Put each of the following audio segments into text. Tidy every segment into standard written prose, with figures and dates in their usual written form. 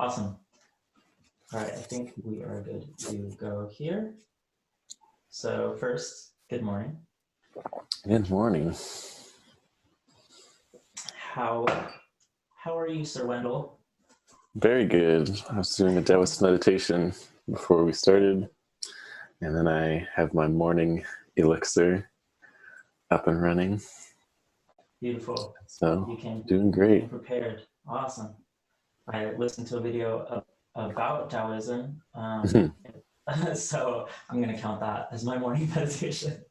Awesome. All right, I think we are good to go here. So first, good morning. Good morning. How are you, Sir Wendell? Very good. I was doing a Taoist meditation before we started, and then I have my morning elixir up and running. Beautiful. So you came doing great. Prepared. Awesome. I listened to a video about Taoism, so I'm going to count that as my morning meditation.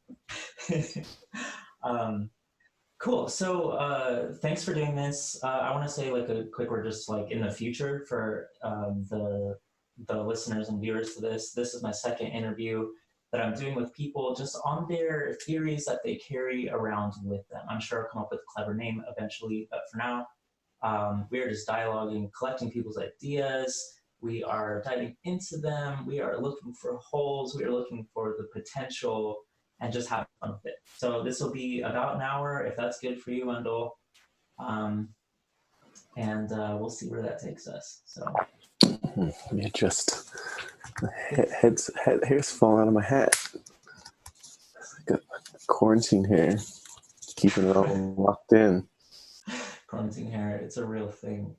Cool. So thanks for doing this. I want to say like a quick word, just like in the future for the listeners and viewers to this. This is my second interview that I'm doing with people just on their theories that they carry around with them. I'm sure I'll come up with a clever name eventually, but for now, we are just dialoguing, collecting people's ideas. We are diving into them. We are looking for holes. We are looking for the potential and just have fun with it. So this will be about an hour, if that's good for you, Wendell. And we'll see where that takes us. So Yeah, just hair's falling out of my hat. Got quarantine hair, keeping it all locked in. Quarantine hair, it's a real thing.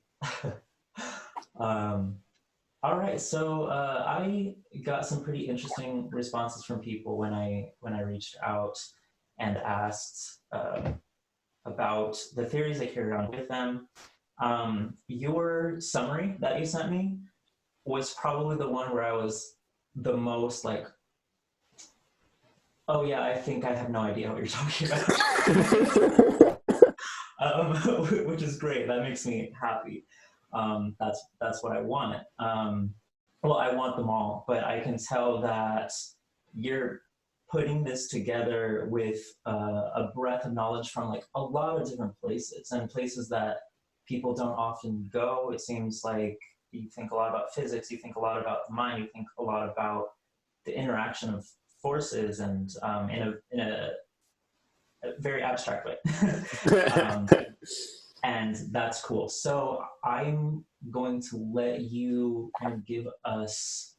All right, so I got some pretty interesting responses from people when I reached out and asked about the theories they carry around with them. Your summary that you sent me was probably the one where I was the most like, oh yeah, I think I have no idea what you're talking about. Which is great. That makes me happy. That's what I want. Well, I want them all, but I can tell that you're putting this together with a breadth of knowledge from like a lot of different places and places that people don't often go. It seems like you think a lot about physics, you think a lot about the mind, you think a lot about the interaction of forces, and in a very abstract way. And that's cool. So I'm going to let you kind of give us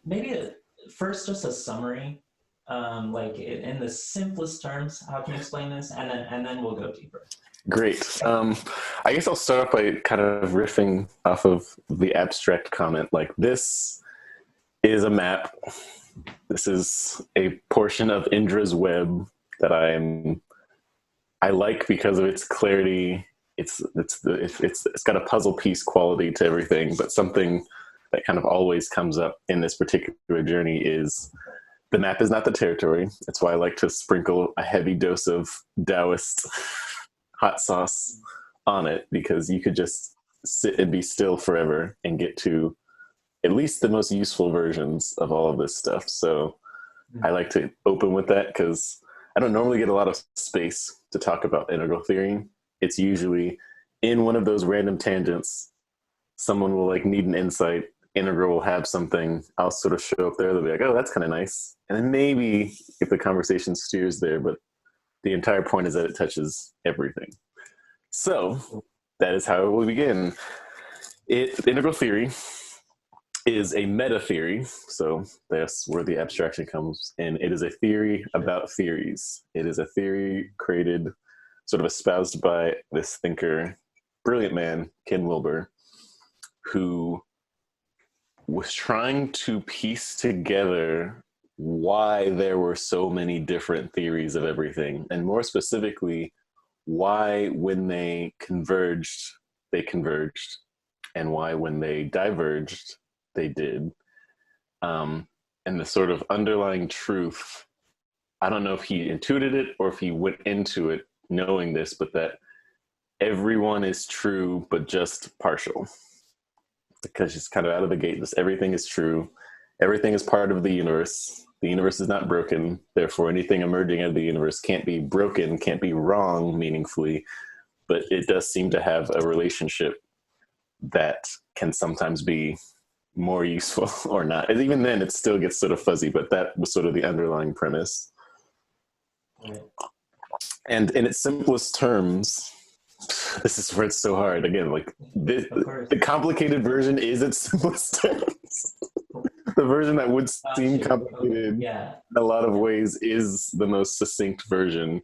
maybe first just a summary, like in the simplest terms. How can you explain this? And then we'll go deeper. Great. I guess I'll start off by kind of riffing off of the abstract comment. Like, this is a map. This is a portion of Indra's web that I like because of its clarity. It's got a puzzle piece quality to everything, but something that kind of always comes up in this particular journey is the map is not the territory. That's why I like to sprinkle a heavy dose of Taoist hot sauce on it, because you could just sit and be still forever and get to at least the most useful versions of all of this stuff. So I like to open with that because I don't normally get a lot of space to talk about integral theory. It's usually in one of those random tangents. Someone will like need an insight. Integral will have something. I'll sort of show up there. They'll be like, oh, that's kind of nice. And then maybe if the conversation steers there, but the entire point is that it touches everything. So that is how it will begin. Integral theory is a meta theory, so that's where the abstraction comes in. It is a theory about theories. It is a theory created, sort of espoused by this thinker, brilliant man, Ken Wilber, who was trying to piece together why there were so many different theories of everything, and more specifically, why when they converged, and why when they diverged, they did. And the sort of underlying truth, I don't know if he intuited it or if he went into it knowing this, but that everyone is true, but just partial. Because it's kind of out of the gate, just everything is true. Everything is part of the universe. The universe is not broken. Therefore, anything emerging out of the universe can't be broken, can't be wrong meaningfully, but it does seem to have a relationship that can sometimes be more useful or not. And even then, it still gets sort of fuzzy, but that was sort of the underlying premise. And in its simplest terms, this is where it's so hard. Again, like Of course. the complicated version is its simplest terms. The version that would Got seem you. Okay. complicated Yeah. in a lot of ways is the most succinct version.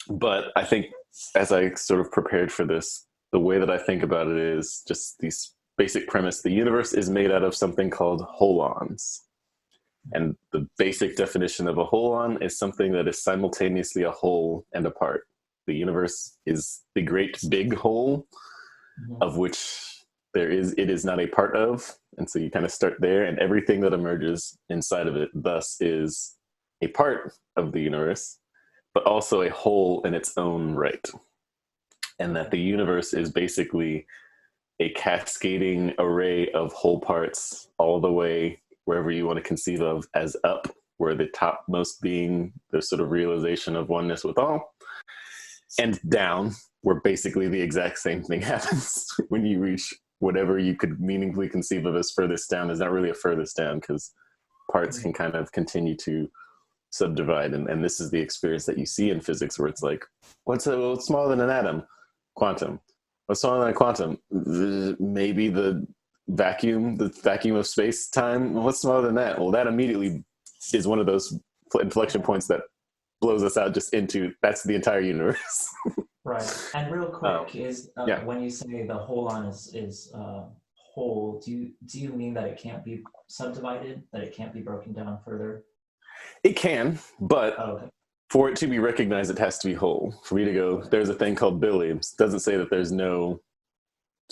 But I think as I sort of prepared for this, the way that I think about it is just these basic premise. The universe is made out of something called holons. And the basic definition of a holon is something that is simultaneously a whole and a part. The universe is the great big whole, Mhm. of which it is not a part of. And so you kind of start there, and everything that emerges inside of it thus is a part of the universe, but also a whole in its own right. And that the universe is basically a cascading array of whole parts all the way wherever you want to conceive of as up, where the topmost being the sort of realization of oneness with all, and down, where basically the exact same thing happens when you reach whatever you could meaningfully conceive of as furthest down. Is not really a furthest down, because parts can kind of continue to subdivide. And this is the experience that you see in physics, where it's like, what's smaller than an atom? Quantum. What's smaller than a quantum? Maybe the vacuum of space time. What's smaller than that? Well, that immediately is one of those inflection points that blows us out just into that's the entire universe. Right. And real quick, Yeah. when you say the holon is whole, do you mean that it can't be subdivided, that it can't be broken down further? It can, but Oh, okay. for it to be recognized, it has to be whole. For me to go, there's a thing called Billy. It doesn't say that there's no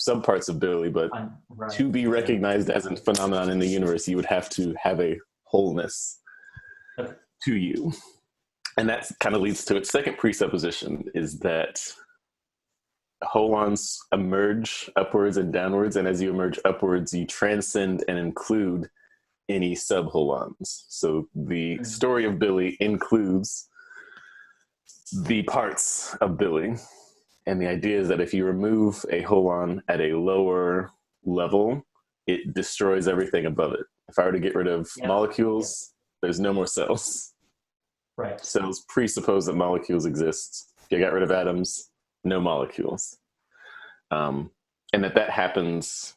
subparts of Billy, but Right. to be recognized as a phenomenon in the universe, you would have to have a wholeness Okay. to you. And that kind of leads to its second presupposition, is that holons emerge upwards and downwards, and as you emerge upwards, you transcend and include any sub-holons. So the story of Billy includes the parts of Billy. And the idea is that if you remove a holon at a lower level, it destroys everything above it. If I were to get rid of molecules, there's no more cells. Right. Cells presuppose that molecules exist. If you got rid of atoms, no molecules. And that happens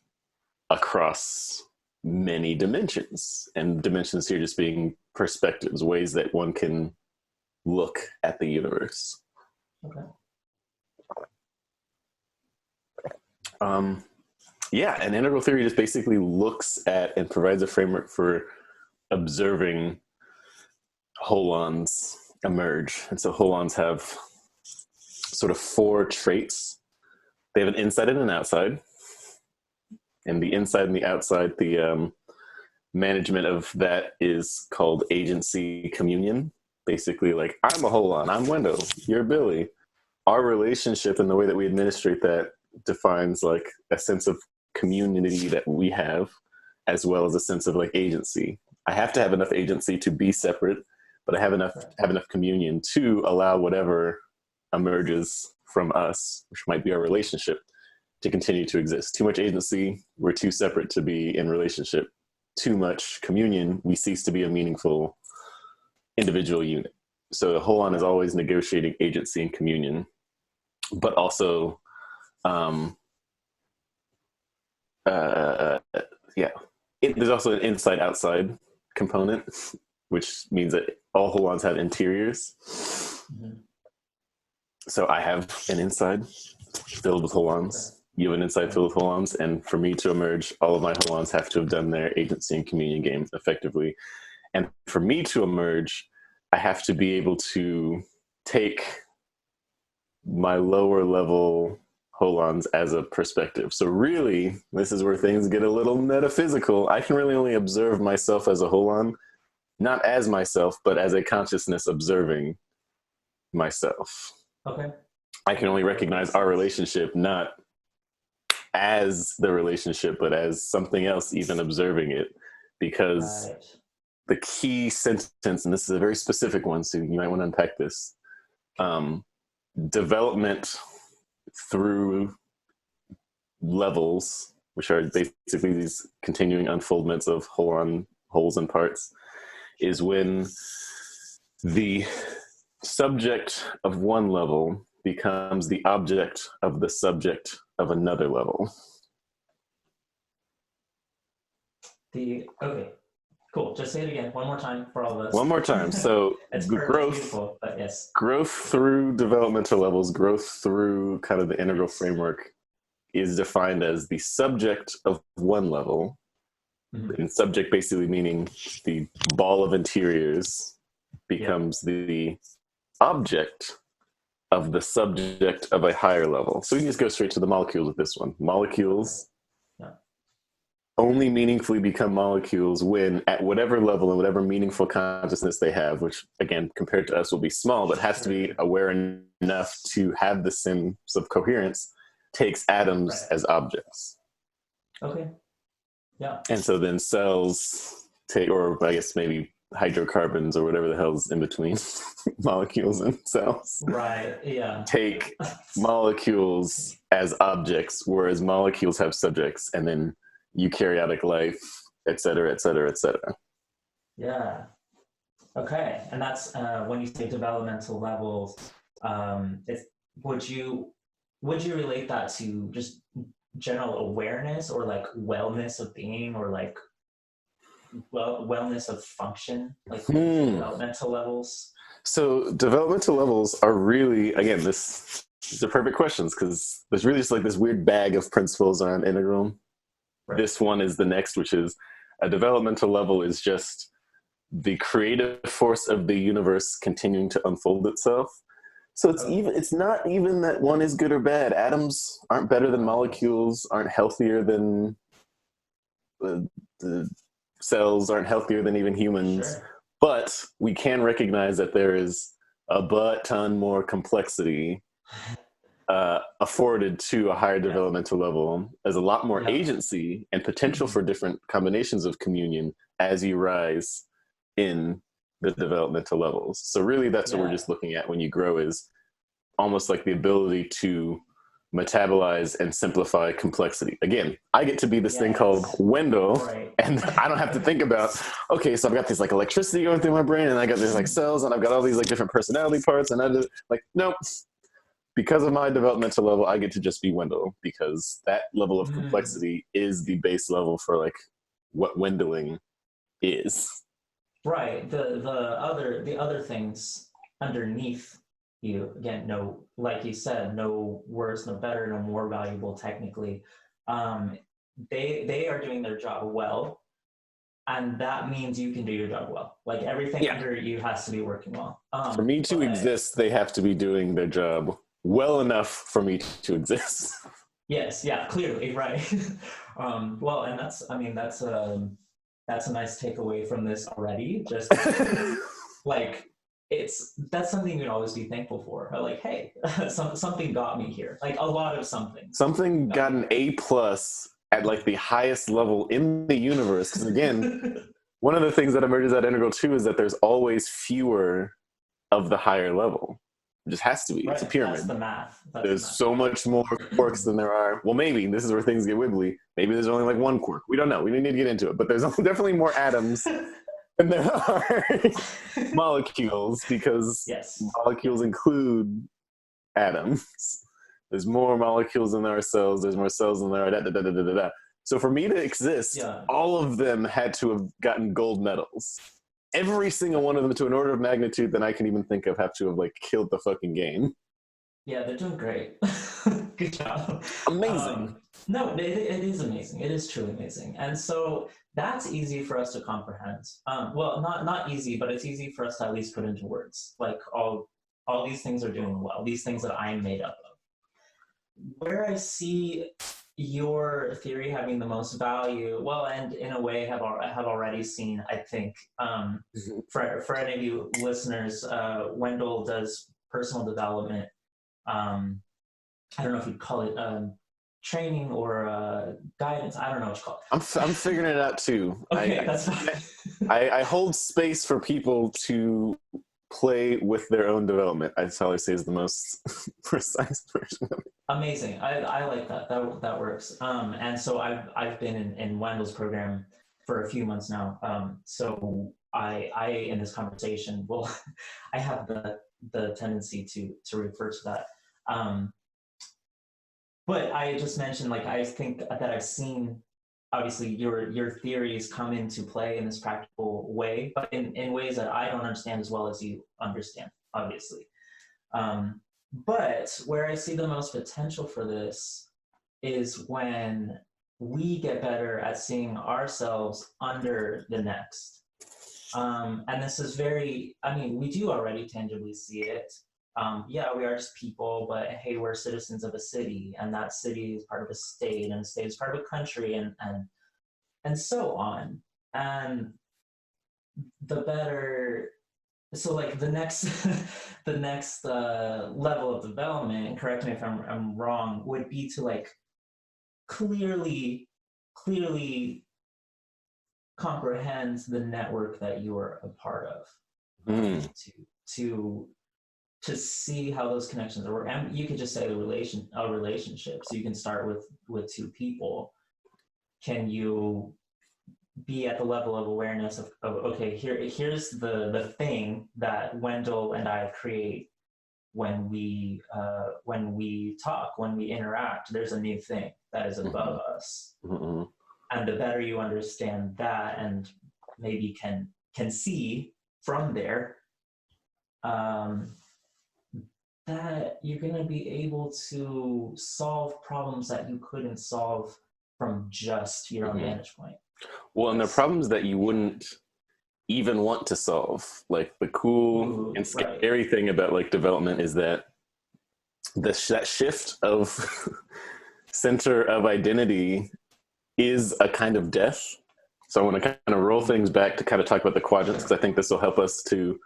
across many dimensions. And dimensions here just being perspectives, ways that one can look at the universe. Okay. And integral theory just basically looks at and provides a framework for observing holons emerge. And so holons have sort of four traits. They have an inside and an outside. And the inside and the outside, the management of that is called agency communion. Basically, like, I'm a holon, I'm Wendell, you're Billy. Our relationship and the way that we administrate that defines like a sense of community that we have, as well as a sense of like agency. I have to have enough agency to be separate, but I have enough communion to allow whatever emerges from us, which might be our relationship, to continue to exist. Too much agency, we're too separate to be in relationship. Too much communion, we cease to be a meaningful individual unit. So the holon is always negotiating agency and communion, but also there's also an inside-outside component, which means that all holons have interiors. Mm-hmm. So I have an inside filled with holons. Okay. You have an inside filled with holons, and for me to emerge, all of my holons have to have done their agency and communion game effectively. And for me to emerge, I have to be able to take my lower level holons as a perspective. So really, this is where things get a little metaphysical. I can really only observe myself as a holon, not as myself, but as a consciousness observing myself. Okay. I can only recognize our relationship not as the relationship, but as something else even observing it, because the key sentence, and this is a very specific one, so you might want to unpack this, development through levels, which are basically these continuing unfoldments of holon wholes and parts, is when the subject of one level becomes the object of the subject of another level. Okay, cool. Just say it again one more time for all of us. One more time. So it's beautiful, but yes. Growth through developmental levels, growth through kind of the integral framework is defined as the subject of one level, and subject basically meaning the ball of interiors becomes the object of the subject of a higher level. So we can just go straight to the molecules with this one. Molecules only meaningfully become molecules when at whatever level and whatever meaningful consciousness they have, which again, compared to us will be small, but has to be aware enough to have the sense of coherence, takes atoms as objects. Okay. Yeah. And so then cells take, or I guess maybe hydrocarbons or whatever the hell's in between molecules and cells. Right. Yeah. Take molecules as objects, whereas molecules have subjects, and then eukaryotic life, et cetera, et cetera, et cetera. Yeah. Okay. And that's when you say developmental levels, would you relate that to just general awareness or like wellness of being or like wellness of function, like developmental levels? So developmental levels are really, again, these are perfect questions because there's really just like this weird bag of principles around integral. Right. This one is the next, which is a developmental level is just the creative force of the universe continuing to unfold itself. So it's not even that one is good or bad. Atoms aren't better than molecules, aren't healthier than the cells, aren't healthier than even humans. Sure. But we can recognize that there is a ton more complexity afforded to a higher developmental level. There's a lot more agency and potential for different combinations of communion as you rise in the developmental levels. So really that's what we're just looking at when you grow, is almost like the ability to metabolize and simplify complexity. Again, I get to be this thing called Wendell, and I don't have to think about, okay, so I've got this like electricity going through my brain, and I got these like cells, and I've got all these like different personality parts, and I do like, nope. Because of my developmental level, I get to just be Wendell, because that level of complexity is the base level for like what Wendling is. Right. The other things underneath you, again, no, like you said, no worse, no better, no more valuable technically. They are doing their job well, and that means you can do your job well. Like everything under you has to be working well. For me to exist, they have to be doing their job well enough for me to exist. Yes, yeah, clearly, right. Well, and that's a nice takeaway from this already. Just like that's something you'd always be thankful for. Like, hey, something got me here. Like a lot of something. Something got an A+ at like the highest level in the universe. Because again, one of the things that emerges at Integral 2 is that there's always fewer of the higher level. It just has to be. Right. It's a pyramid. That's the math. There's so much more quarks than there are. Well, maybe this is where things get wibbly. Maybe there's only like one quark. We don't know. We need to get into it. But there's definitely more atoms than there are molecules, because molecules include atoms. There's more molecules than there are cells. There's more cells than there are . So for me to exist, all of them had to have gotten gold medals. Every single one of them, to an order of magnitude that I can even think of, have to have like killed the fucking game. Yeah, they're doing great. Good job. Amazing. No, it is amazing. It is truly amazing. And so that's easy for us to comprehend. Well, not easy, but it's easy for us to at least put into words. Like all these things are doing well. These things that I'm made up of. Where I see your theory having the most value, well, and in a way have already seen, I think, for any of you listeners, Wendell does personal development. I don't know if you'd call it training or guidance. I don't know what you call it. I'm figuring it out too. Okay, that's fine. I hold space for people to play with their own development. I'd probably say is the most precise version of it. Amazing. I like that. That works. And so I've been in Wendell's program for a few months now. So I in this conversation, well, I have the tendency to refer to that. But I just mentioned, like, I think that I've seen obviously your theories come into play in this practical way, but in ways that I don't understand as well as you understand, obviously. But where I see the most potential for this is when we get better at seeing ourselves under the next. And this is very, I mean, we do already tangibly see it. Yeah, we are just people, but hey, we're citizens of a city, and that city is part of a state, and the state is part of a country, and so on. And the better, so like the next the next level of development, and correct me if I'm wrong, would be to like clearly comprehend the network that you are a part of, to to see how those connections work. And you could just say a relationship. So you can start with two people. Can you be at the level of awareness of okay, here's the thing that Wendell and I create when we talk, when we interact. There's a new thing that is above us. And the better you understand that, and maybe can see from there, that you're going to be able to solve problems that you couldn't solve from just your own vantage point. Well, and the problems that you wouldn't even want to solve, like the cool and scary thing about like development is that that shift of center of identity is a kind of death. So I want to kind of roll things back to kind of talk about the quadrants, because I think this will help us to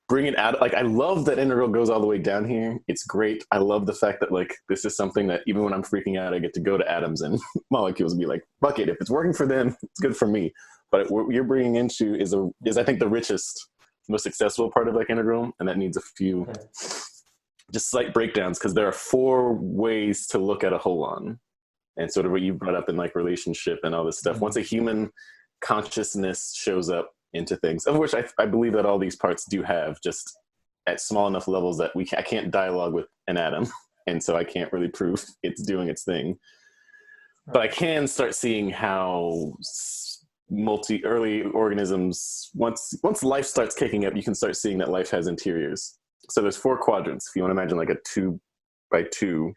bring it out. Like, I love that integral goes all the way down here. It's great. I love the fact that like this is something that even when I'm freaking out, I get to go to atoms and molecules and be like, fuck it, if it's working for them, it's good for me. But what you're bringing into is I think the richest, most accessible part of like integral, and that needs a few just slight breakdowns, because there are 4 ways to look at a holon, and sort of what you brought up in like relationship and all this stuff. Once a human consciousness shows up into things, of which I believe that all these parts do have, just at small enough levels that I can't dialogue with an atom, and so I can't really prove it's doing its thing. But I can start seeing how early organisms, once life starts kicking up, you can start seeing that life has interiors. So there's 4 quadrants, if you want to imagine like a 2 by 2,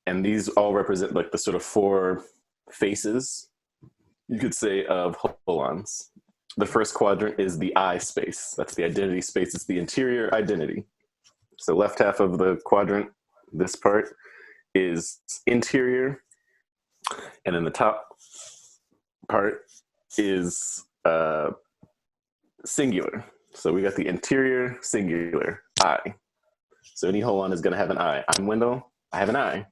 and these all represent like the sort of 4 faces, you could say, of holons. The first quadrant is the I space. That's the identity space. It's the interior identity. So left half of the quadrant, this part, is interior. And then the top part is singular. So we got the interior singular, I. So any holon is going to have an I. I'm Wendell. I have an I.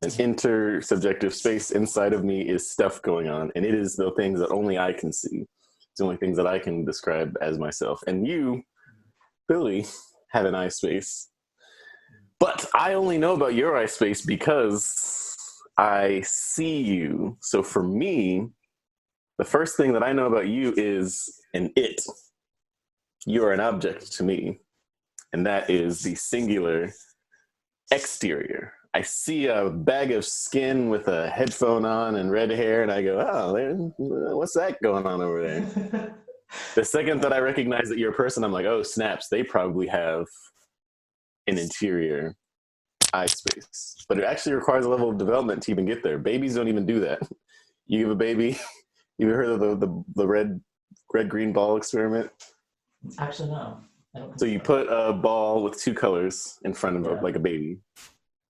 An intersubjective space inside of me is stuff going on, and it is the things that only I can see. It's the only things that I can describe as myself. And you, Billy, have an I space. But I only know about your I space because I see you. So for me, the first thing that I know about you is an it. You are an object to me. And that is the singular exterior. I see a bag of skin with a headphone on and red hair, and I go, oh, what's that going on over there? The second that I recognize that you're a person, I'm like, oh, snaps, they probably have an interior eye space. But it actually requires a level of development to even get there. Babies don't even do that. You give a baby, you ever heard of the red-green ball experiment? Actually, no. So you put a ball with 2 colors in front of like a baby.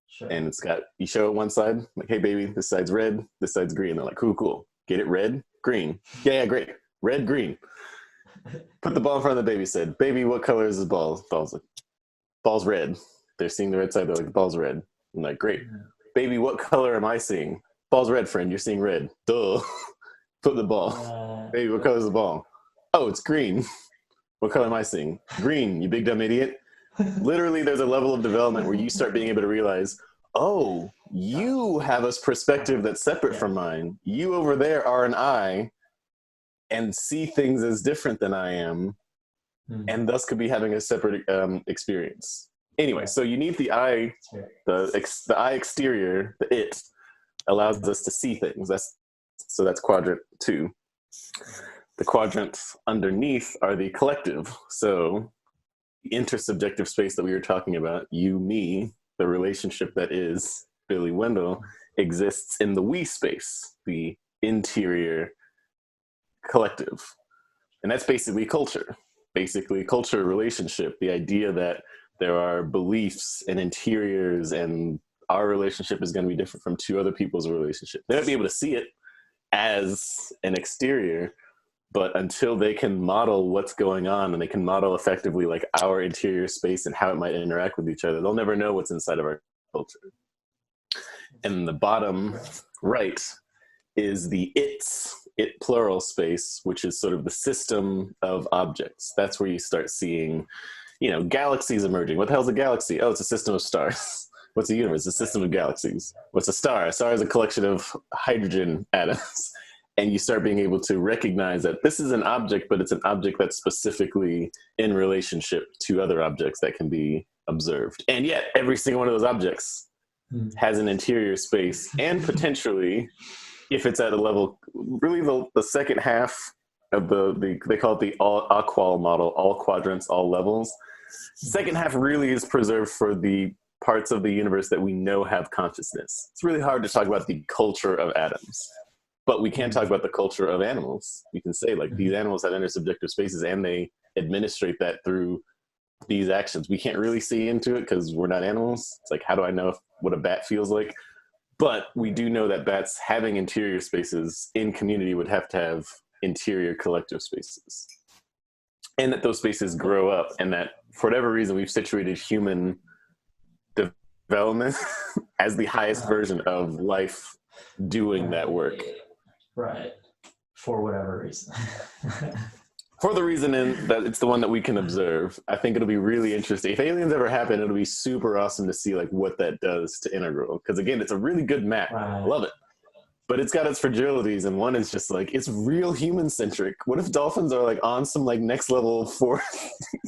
Sure. And it's got, you show it one side, like, hey baby, this side's red, this side's green. They're like, cool. Get it red, green. Yeah, great. Red, green. Put the ball in front of the baby, said, baby, what color is this ball? Ball's like, ball's red. They're seeing the red side, they're like, the ball's red. I'm like, great. Baby, what color am I seeing? Ball's red, friend, you're seeing red. Duh. Put the ball. Baby, what color is the ball? Oh, it's green. What color am I seeing? Green, you big dumb idiot. Literally, there's a level of development where you start being able to realize, oh, you have a perspective that's separate from mine. You over there are an I and see things as different than I am, and thus could be having a separate experience. Anyway, Yeah. so you need the eye, the eye exterior, the it allows us to see things. That's quadrant 2. The quadrants underneath are the collective. So the intersubjective space that we were talking about, you, me, the relationship that is Billy Wendell, exists in the we space, the interior collective. And that's basically culture. Basically, culture relationship, the idea that there are beliefs and interiors, and our relationship is going to be different from two other people's relationship. They might be able to see it as an exterior, but until they can model what's going on and they can model effectively like our interior space and how it might interact with each other, they'll never know what's inside of our culture. And the bottom right is the it plural space, which is sort of the system of objects. That's where you start seeing, galaxies emerging. What the hell's a galaxy? Oh, it's a system of stars. What's a universe? A system of galaxies. What's a star? A star is a collection of hydrogen atoms. And you start being able to recognize that this is an object, but it's an object that's specifically in relationship to other objects that can be observed. And yet, every single one of those objects has an interior space, and potentially, if it's at a level, really the second half of they call it the all-qual model, all quadrants, all levels. Second half really is preserved for the parts of the universe that we know have consciousness. It's really hard to talk about the culture of atoms, but we can talk about the culture of animals. We can say like these animals have intersubjective spaces and they administrate that through these actions. We can't really see into it because we're not animals. It's like, how do I know what a bat feels like? But we do know that bats having interior spaces in community would have to have interior collective spaces. And that those spaces grow up, and that for whatever reason, we've situated human development as the highest version of life doing that work. Right. For whatever reason. For the reason that it's the one that we can observe. I think it'll be really interesting. If aliens ever happen, it'll be super awesome to see like what that does to integral. Because again, it's a really good map. Right. I love it. But it's got its fragilities, and one is just like, it's real human centric. What if dolphins are like on some like next level 4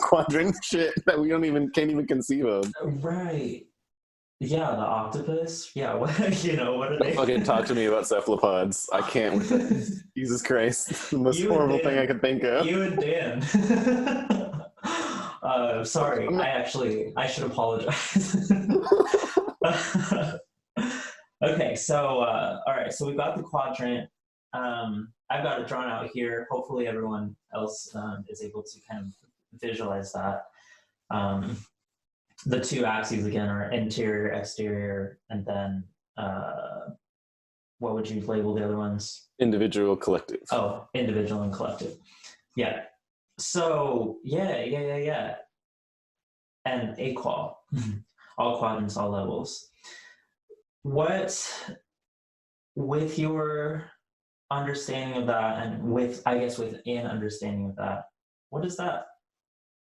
quadrant shit that we can't even conceive of? Right. Yeah, the octopus. Yeah, what are Don't they? fucking talk to me about cephalopods. I can't with it. Jesus Christ. The most horrible thing I could think of. You and Dan. Sorry, I should apologize. Okay, so, all right, so we've got the quadrant. I've got it drawn out here. Hopefully everyone else is able to kind of visualize that. The two axes again are interior, exterior, and then what would you label the other ones? Individual, collective. Oh, individual and collective. Yeah. So yeah. And AQUAL, all quadrants, all levels. What, with your understanding of that, and within understanding of that, what does that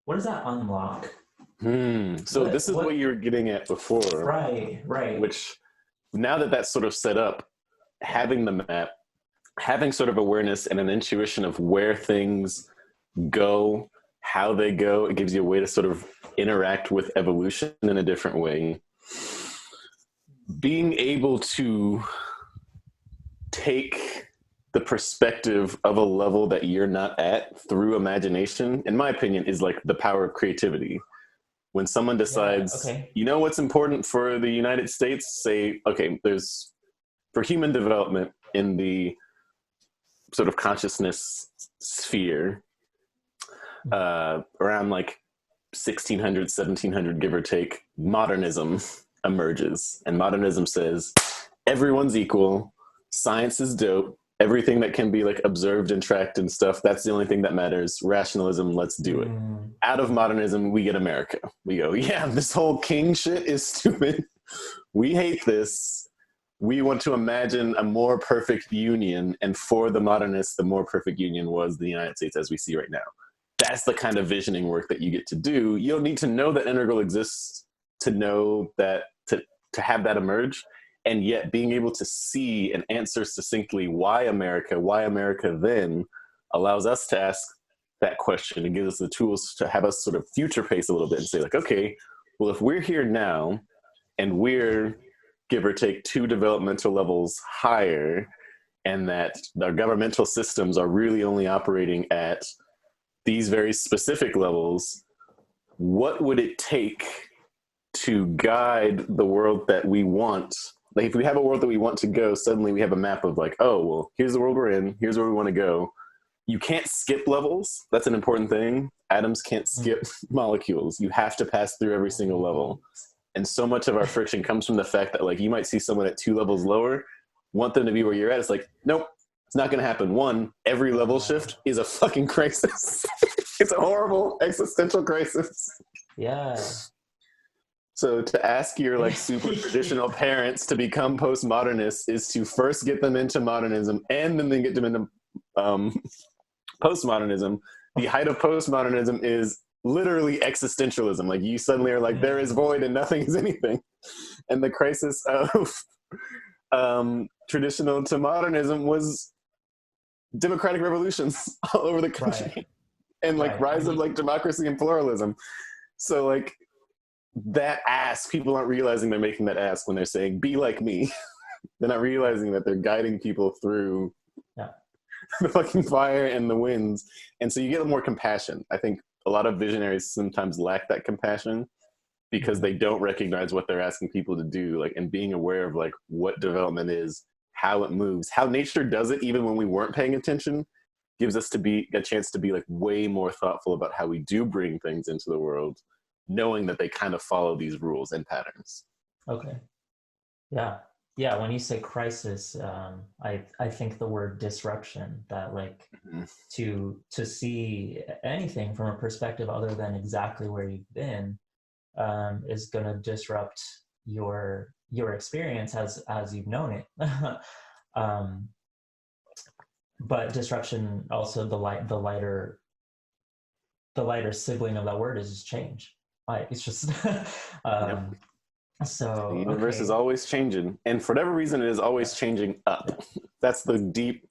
unlock? So this is what you were getting at before. Right. Which, now that that's sort of set up, having the map, having sort of awareness and an intuition of where things go, how they go, it gives you a way to sort of interact with evolution in a different way. Being able to take the perspective of a level that you're not at through imagination, in my opinion, is like the power of creativity. When someone decides, you know what's important for the United States, say, okay, there's, for human development in the sort of consciousness sphere, around like 1600, 1700, give or take, modernism emerges. And modernism says, everyone's equal, science is dope, everything that can be like observed and tracked and stuff, that's the only thing that matters. Rationalism, let's do it. Out of modernism, we get America. We go, yeah, this whole king shit is stupid. We hate this. We want to imagine a more perfect union. And for the modernists, the more perfect union was the United States as we see right now. That's the kind of visioning work that you get to do. You don't need to know that integral exists to know that, to have that emerge. And yet being able to see and answer succinctly why America then, allows us to ask that question and gives us the tools to have us sort of future pace a little bit and say like, okay, well, if we're here now and we're, give or take, 2 developmental levels higher, and that our governmental systems are really only operating at these very specific levels, what would it take to guide the world that we want? Like, if we have a world that we want to go, suddenly we have a map of like, oh, well, here's the world we're in, here's where we want to go. You can't skip levels. That's an important thing. Atoms can't skip molecules. You have to pass through every single level. And so much of our friction comes from the fact that, like, you might see someone at 2 levels lower, want them to be where you're at. It's like, nope, it's not going to happen. One, every level shift is a fucking crisis. It's a horrible existential crisis. Yeah. So to ask your like super traditional parents to become postmodernists is to first get them into modernism and then get them into postmodernism. The height of postmodernism is literally existentialism. Like, you suddenly are like, there is void and nothing is anything. And the crisis of traditional to modernism was democratic revolutions all over the country. Right. And like rise of like democracy and pluralism. So like that ask, people aren't realizing they're making that ask when they're saying, be like me. They're not realizing that they're guiding people through the fucking fire and the winds. And so you get more compassion. I think a lot of visionaries sometimes lack that compassion because they don't recognize what they're asking people to do, like, and being aware of like what development is, how it moves, how nature does it even when we weren't paying attention, gives us to be a chance to be like way more thoughtful about how we do bring things into the world, knowing that they kind of follow these rules and patterns. Okay. Yeah. Yeah. When you say crisis, I think the word disruption, that like to see anything from a perspective other than exactly where you've been is going to disrupt your experience as you've known it. But disruption, also the lighter sibling of that word is just change. Like, it's just so the universe is always changing, and for whatever reason it is always changing up. That's the deep,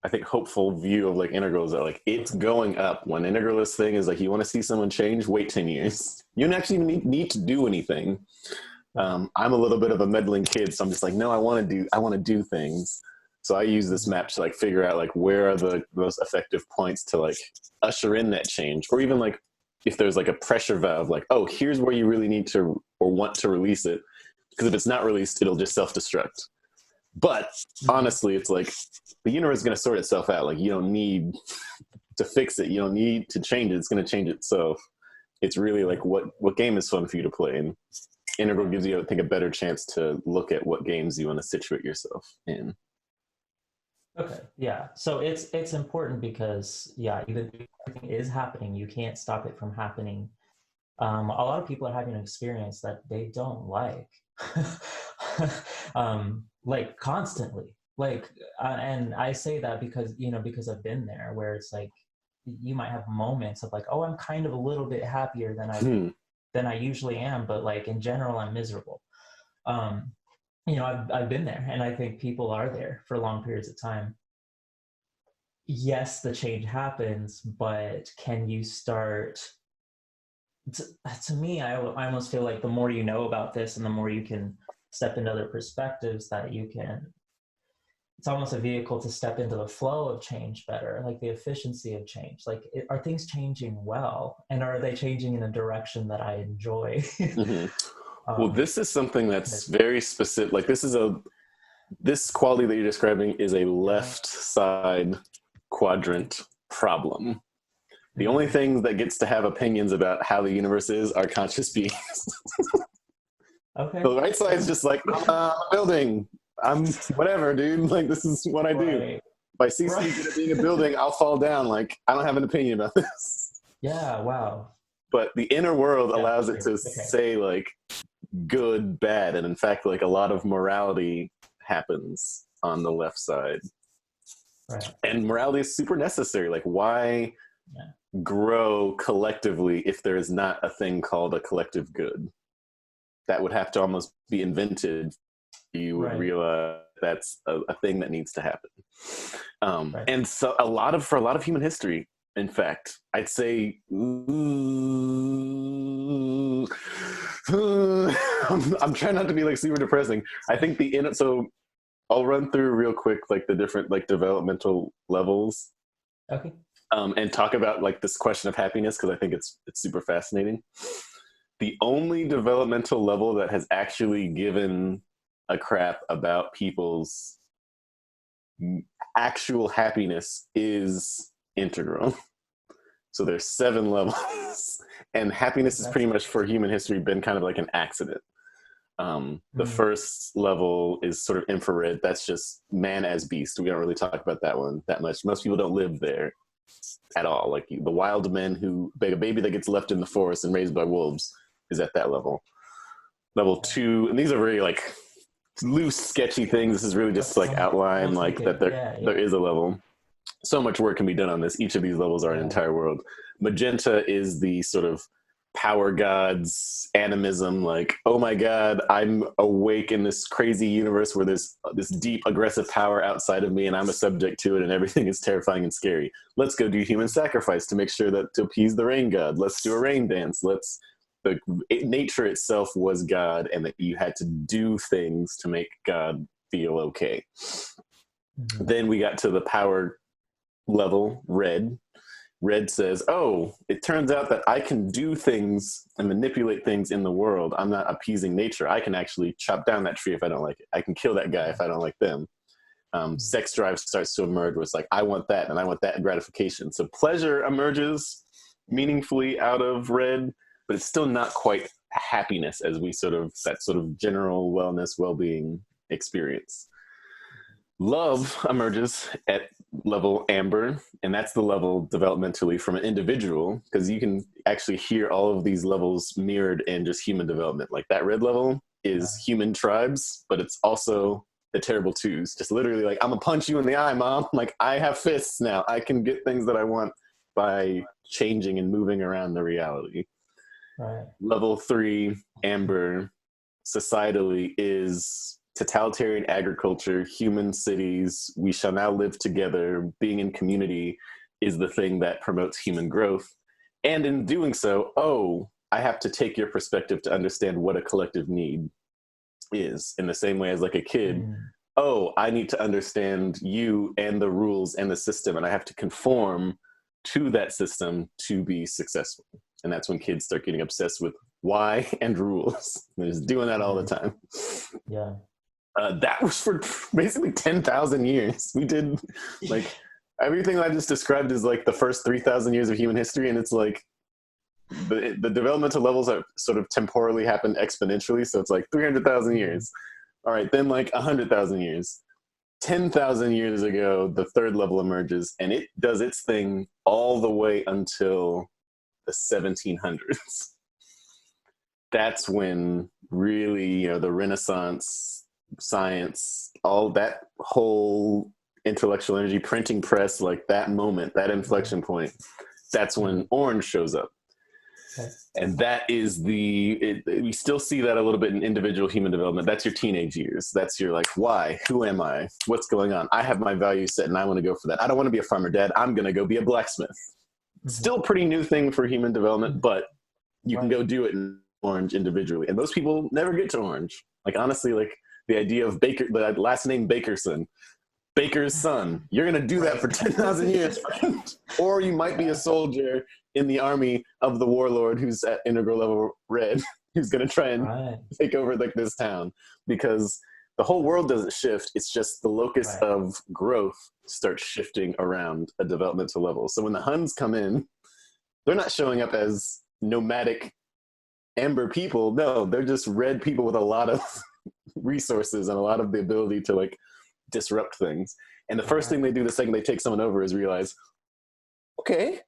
I think, hopeful view of like integrals, that like it's going up. When integralist thing is like, you want to see someone change, wait 10 years. You don't actually even need to do anything. I'm a little bit of a meddling kid, so I'm just like, no, I want to do things. So I use this map to like figure out like where are the most effective points to like usher in that change, or even like if there's like a pressure valve, like, oh, here's where you really need to or want to release it, because if it's not released, it'll just self-destruct. But honestly, it's like the universe is going to sort itself out. Like, you don't need to fix it. You don't need to change it. It's going to change itself. It's really like what game is fun for you to play. And Integral gives you, I think, a better chance to look at what games you want to situate yourself in. Okay, yeah. So it's important because, yeah, even if everything is happening, you can't stop it from happening. A lot of people are having an experience that they don't like, like constantly. Like, and I say that because I've been there, where it's like you might have moments of like, oh, I'm kind of a little bit happier than I usually am, but like in general, I'm miserable. I've been there, and I think people are there for long periods of time. Yes, the change happens, but can you start? To me, I almost feel like the more you know about this and the more you can step into other perspectives, that you can, it's almost a vehicle to step into the flow of change better, like the efficiency of change. Like, are things changing well? And are they changing in a direction that I enjoy? Mm-hmm. Well, this is something that's very specific. Like, this quality that you're describing is a left side quadrant problem. The only thing that gets to have opinions about how the universe is are conscious beings. Okay. So the right side is just like, I'm a building. I'm whatever, dude. Like, this is what I do. If I see something being a building, I'll fall down. Like, I don't have an opinion about this. Yeah, wow. But the inner world allows it to say, like, good, bad. And in fact, like, a lot of morality happens on the left side. Right. And morality is super necessary. Like, why grow collectively if there is not a thing called a collective good? That would have to almost be invented. You would realize that's a thing that needs to happen. And so for a lot of human history, In fact, I'd say I'm trying not to be like super depressing. I think so I'll run through real quick like the different like developmental levels, Okay. and talk about like this question of happiness because I think it's super fascinating. The only developmental level that has actually given a crap about people's actual happiness is integral. So there's 7 levels, and happiness is pretty much for human history been kind of like an accident. The first level is sort of infrared. That's just man as beast. We don't really talk about that one that much. Most people don't live there at all. Like the wild men who beg a baby that gets left in the forest and raised by wolves is at that level. Level 2, and these are very like loose, sketchy things. This is really just like outline like that there is a level. So much work can be done on this. Each of these levels are an entire world. Magenta is the sort of power gods animism, like, oh my god, I'm awake in this crazy universe where there's this deep aggressive power outside of me and I'm a subject to it and everything is terrifying and scary. Let's go do human sacrifice to make sure that to appease the rain god. Let's do a rain dance. Nature itself was God, and that you had to do things to make God feel okay. Then we got to the power level, red. Red says, oh, it turns out that I can do things and manipulate things in the world. I'm not appeasing nature. I can actually chop down that tree if I don't like it. I can kill that guy if I don't like them. Sex drive starts to emerge where it's like, I want that and I want that gratification. So pleasure emerges meaningfully out of red, but it's still not quite happiness as we that sort of general wellness, well-being experience. Love emerges at level amber, and that's the level developmentally from an individual, because you can actually hear all of these levels mirrored in just human development. Like that red level is human tribes, but it's also the terrible twos. Just literally like, I'm gonna punch you in the eye, mom. Like I have fists now. I can get things that I want by changing and moving around the reality. Right. Level 3, amber, societally is totalitarian agriculture, human cities, we shall now live together, being in community is the thing that promotes human growth. And in doing so, I have to take your perspective to understand what a collective need is. In the same way as like a kid, I need to understand you and the rules and the system, and I have to conform to that system to be successful. And that's when kids start getting obsessed with why and rules. They're just doing that all the time. Yeah. That was for basically 10,000 years. We did like everything I just described is like the first 3,000 years of human history. And it's like the developmental levels have sort of temporally happened exponentially. So it's like 300,000 years. All right, then like 100,000 years. 10,000 years ago, the third level emerges and it does its thing all the way until the 1700s. That's when really, the Renaissance, science, all that whole intellectual energy, printing press, like that moment, that inflection point, that's when orange shows up. Okay. And that is we still see that a little bit in individual human development. That's your teenage years. That's your like, why? Who am I? What's going on? I have my values set and I want to go for that. I don't want to be a farmer, Dad. I'm going to go be a blacksmith. Still a pretty new thing for human development, but you can go do it in orange individually. And most people never get to orange. Like honestly, like the idea of Baker, the last name Bakerson, Baker's son. You're going to do that for 10,000 years. Or you might be a soldier in the army of the warlord who's at integral level red, who's going to try and take over like this town. Because the whole world doesn't shift. It's just the locus of growth starts shifting around a developmental level. So when the Huns come in, they're not showing up as nomadic amber people. No, they're just red people with a lot of resources and a lot of the ability to like disrupt things. And the first thing they do the second they take someone over is realize, okay,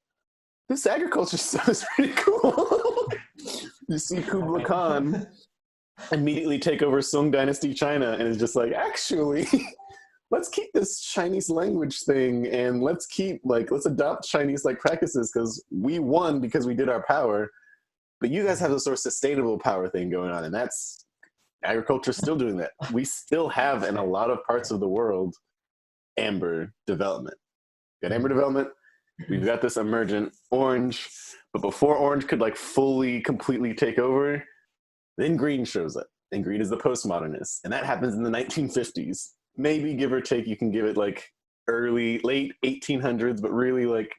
this agriculture stuff is pretty cool. You see Kublai Khan immediately take over Sung Dynasty China and is just like, actually, let's keep this Chinese language thing and let's adopt Chinese like practices because we won because we did our power. But you guys have a sort of sustainable power thing going on, and that's agriculture still doing that. We still have in a lot of parts of the world amber development. Got amber development, We've got this emergent orange, but before orange could like fully, completely take over, then green shows up. And green is the postmodernist. And that happens in the 1950s. Maybe give or take, you can give it like late 1800s, but really like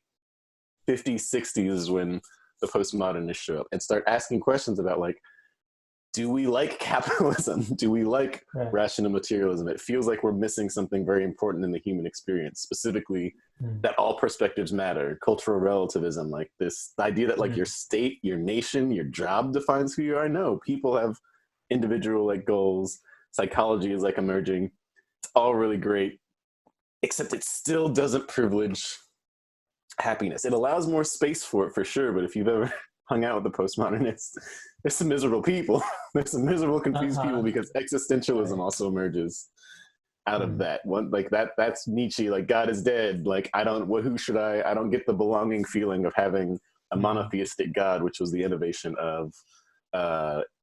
50s, 60s is when the postmodernists show up and start asking questions about like, do we like capitalism? Do we like rational materialism? It feels like we're missing something very important in the human experience, specifically that all perspectives matter, cultural relativism, like this idea that like your state, your nation, your job defines who you are. No, people have individual like goals. Psychology is like emerging. It's all really great, except it still doesn't privilege happiness. It allows more space for it for sure, but if you've ever hung out with the postmodernists, there's some miserable people. There's some miserable, confused people because existentialism also emerges out of that. One like that's Nietzsche, like God is dead. Like I don't get the belonging feeling of having a monotheistic God, which was the innovation of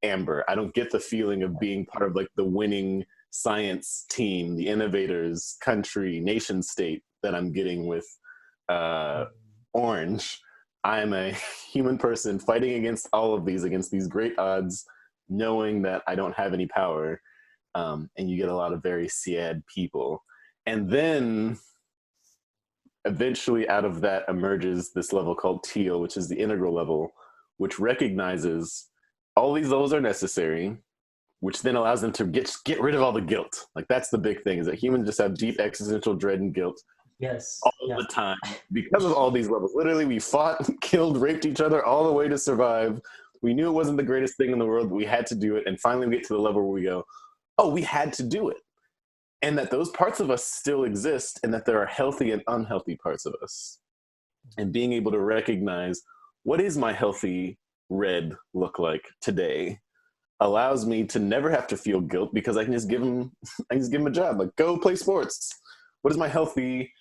Amber. I don't get the feeling of being part of like the winning science team, the innovators, country, nation state that I'm getting with Orange. I'm a human person fighting against all of these, against these great odds, knowing that I don't have any power. And you get a lot of very sad people. And then eventually out of that emerges this level called teal, which is the integral level, which recognizes all these levels are necessary, which then allows them to get rid of all the guilt. Like that's the big thing, is that humans just have deep existential dread and guilt. Yes. All the time. Because of all these levels. Literally, we fought, killed, raped each other all the way to survive. We knew it wasn't the greatest thing in the world, but we had to do it. And finally we get to the level where we go, oh, we had to do it. And that those parts of us still exist, and that there are healthy and unhealthy parts of us. And being able to recognize, what is my healthy red look like today, allows me to never have to feel guilt, because I can just give him a job. Like, go play sports. What does my healthy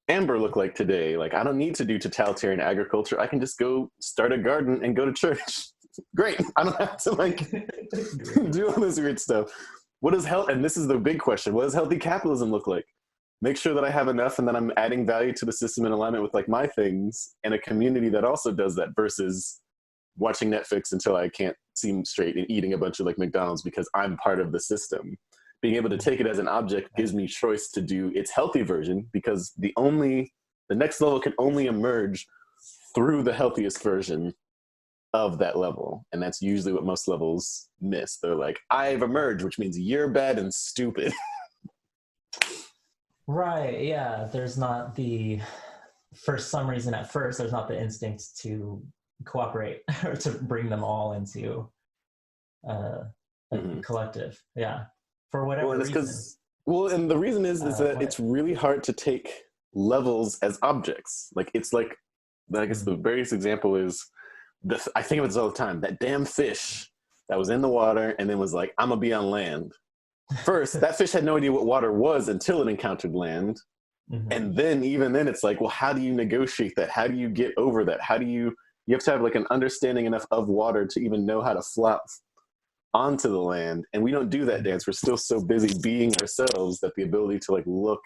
amber look like today? Like, I don't need to do totalitarian agriculture. I can just go start a garden and go to church. Great. I don't have to like do all this weird stuff. What is health? And this is the big question. What does healthy capitalism look like? Make sure that I have enough and that I'm adding value to the system in alignment with like my things, and a community that also does that, versus watching Netflix until I can't see straight and eating a bunch of like McDonald's because I'm part of the system. Being able to take it as an object gives me choice to do its healthy version, because the next level can only emerge through the healthiest version of that level. And that's usually what most levels miss. They're like, I've emerged, which means you're bad and stupid. Right, yeah. There's not for some reason at first, there's not the instinct to cooperate or to bring them all into a collective. Yeah. For whatever reason. And the reason is that it's really hard to take levels as objects. Like, it's like, I guess the various example is, I think of this all the time, that damn fish that was in the water and then was like, I'm gonna be on land. First, that fish had no idea what water was until it encountered land. And then, even then, it's like, well, how do you negotiate that? How do you get over that? You have to have like an understanding enough of water to even know how to flop onto the land. And we don't do that dance. We're still so busy being ourselves that the ability to like look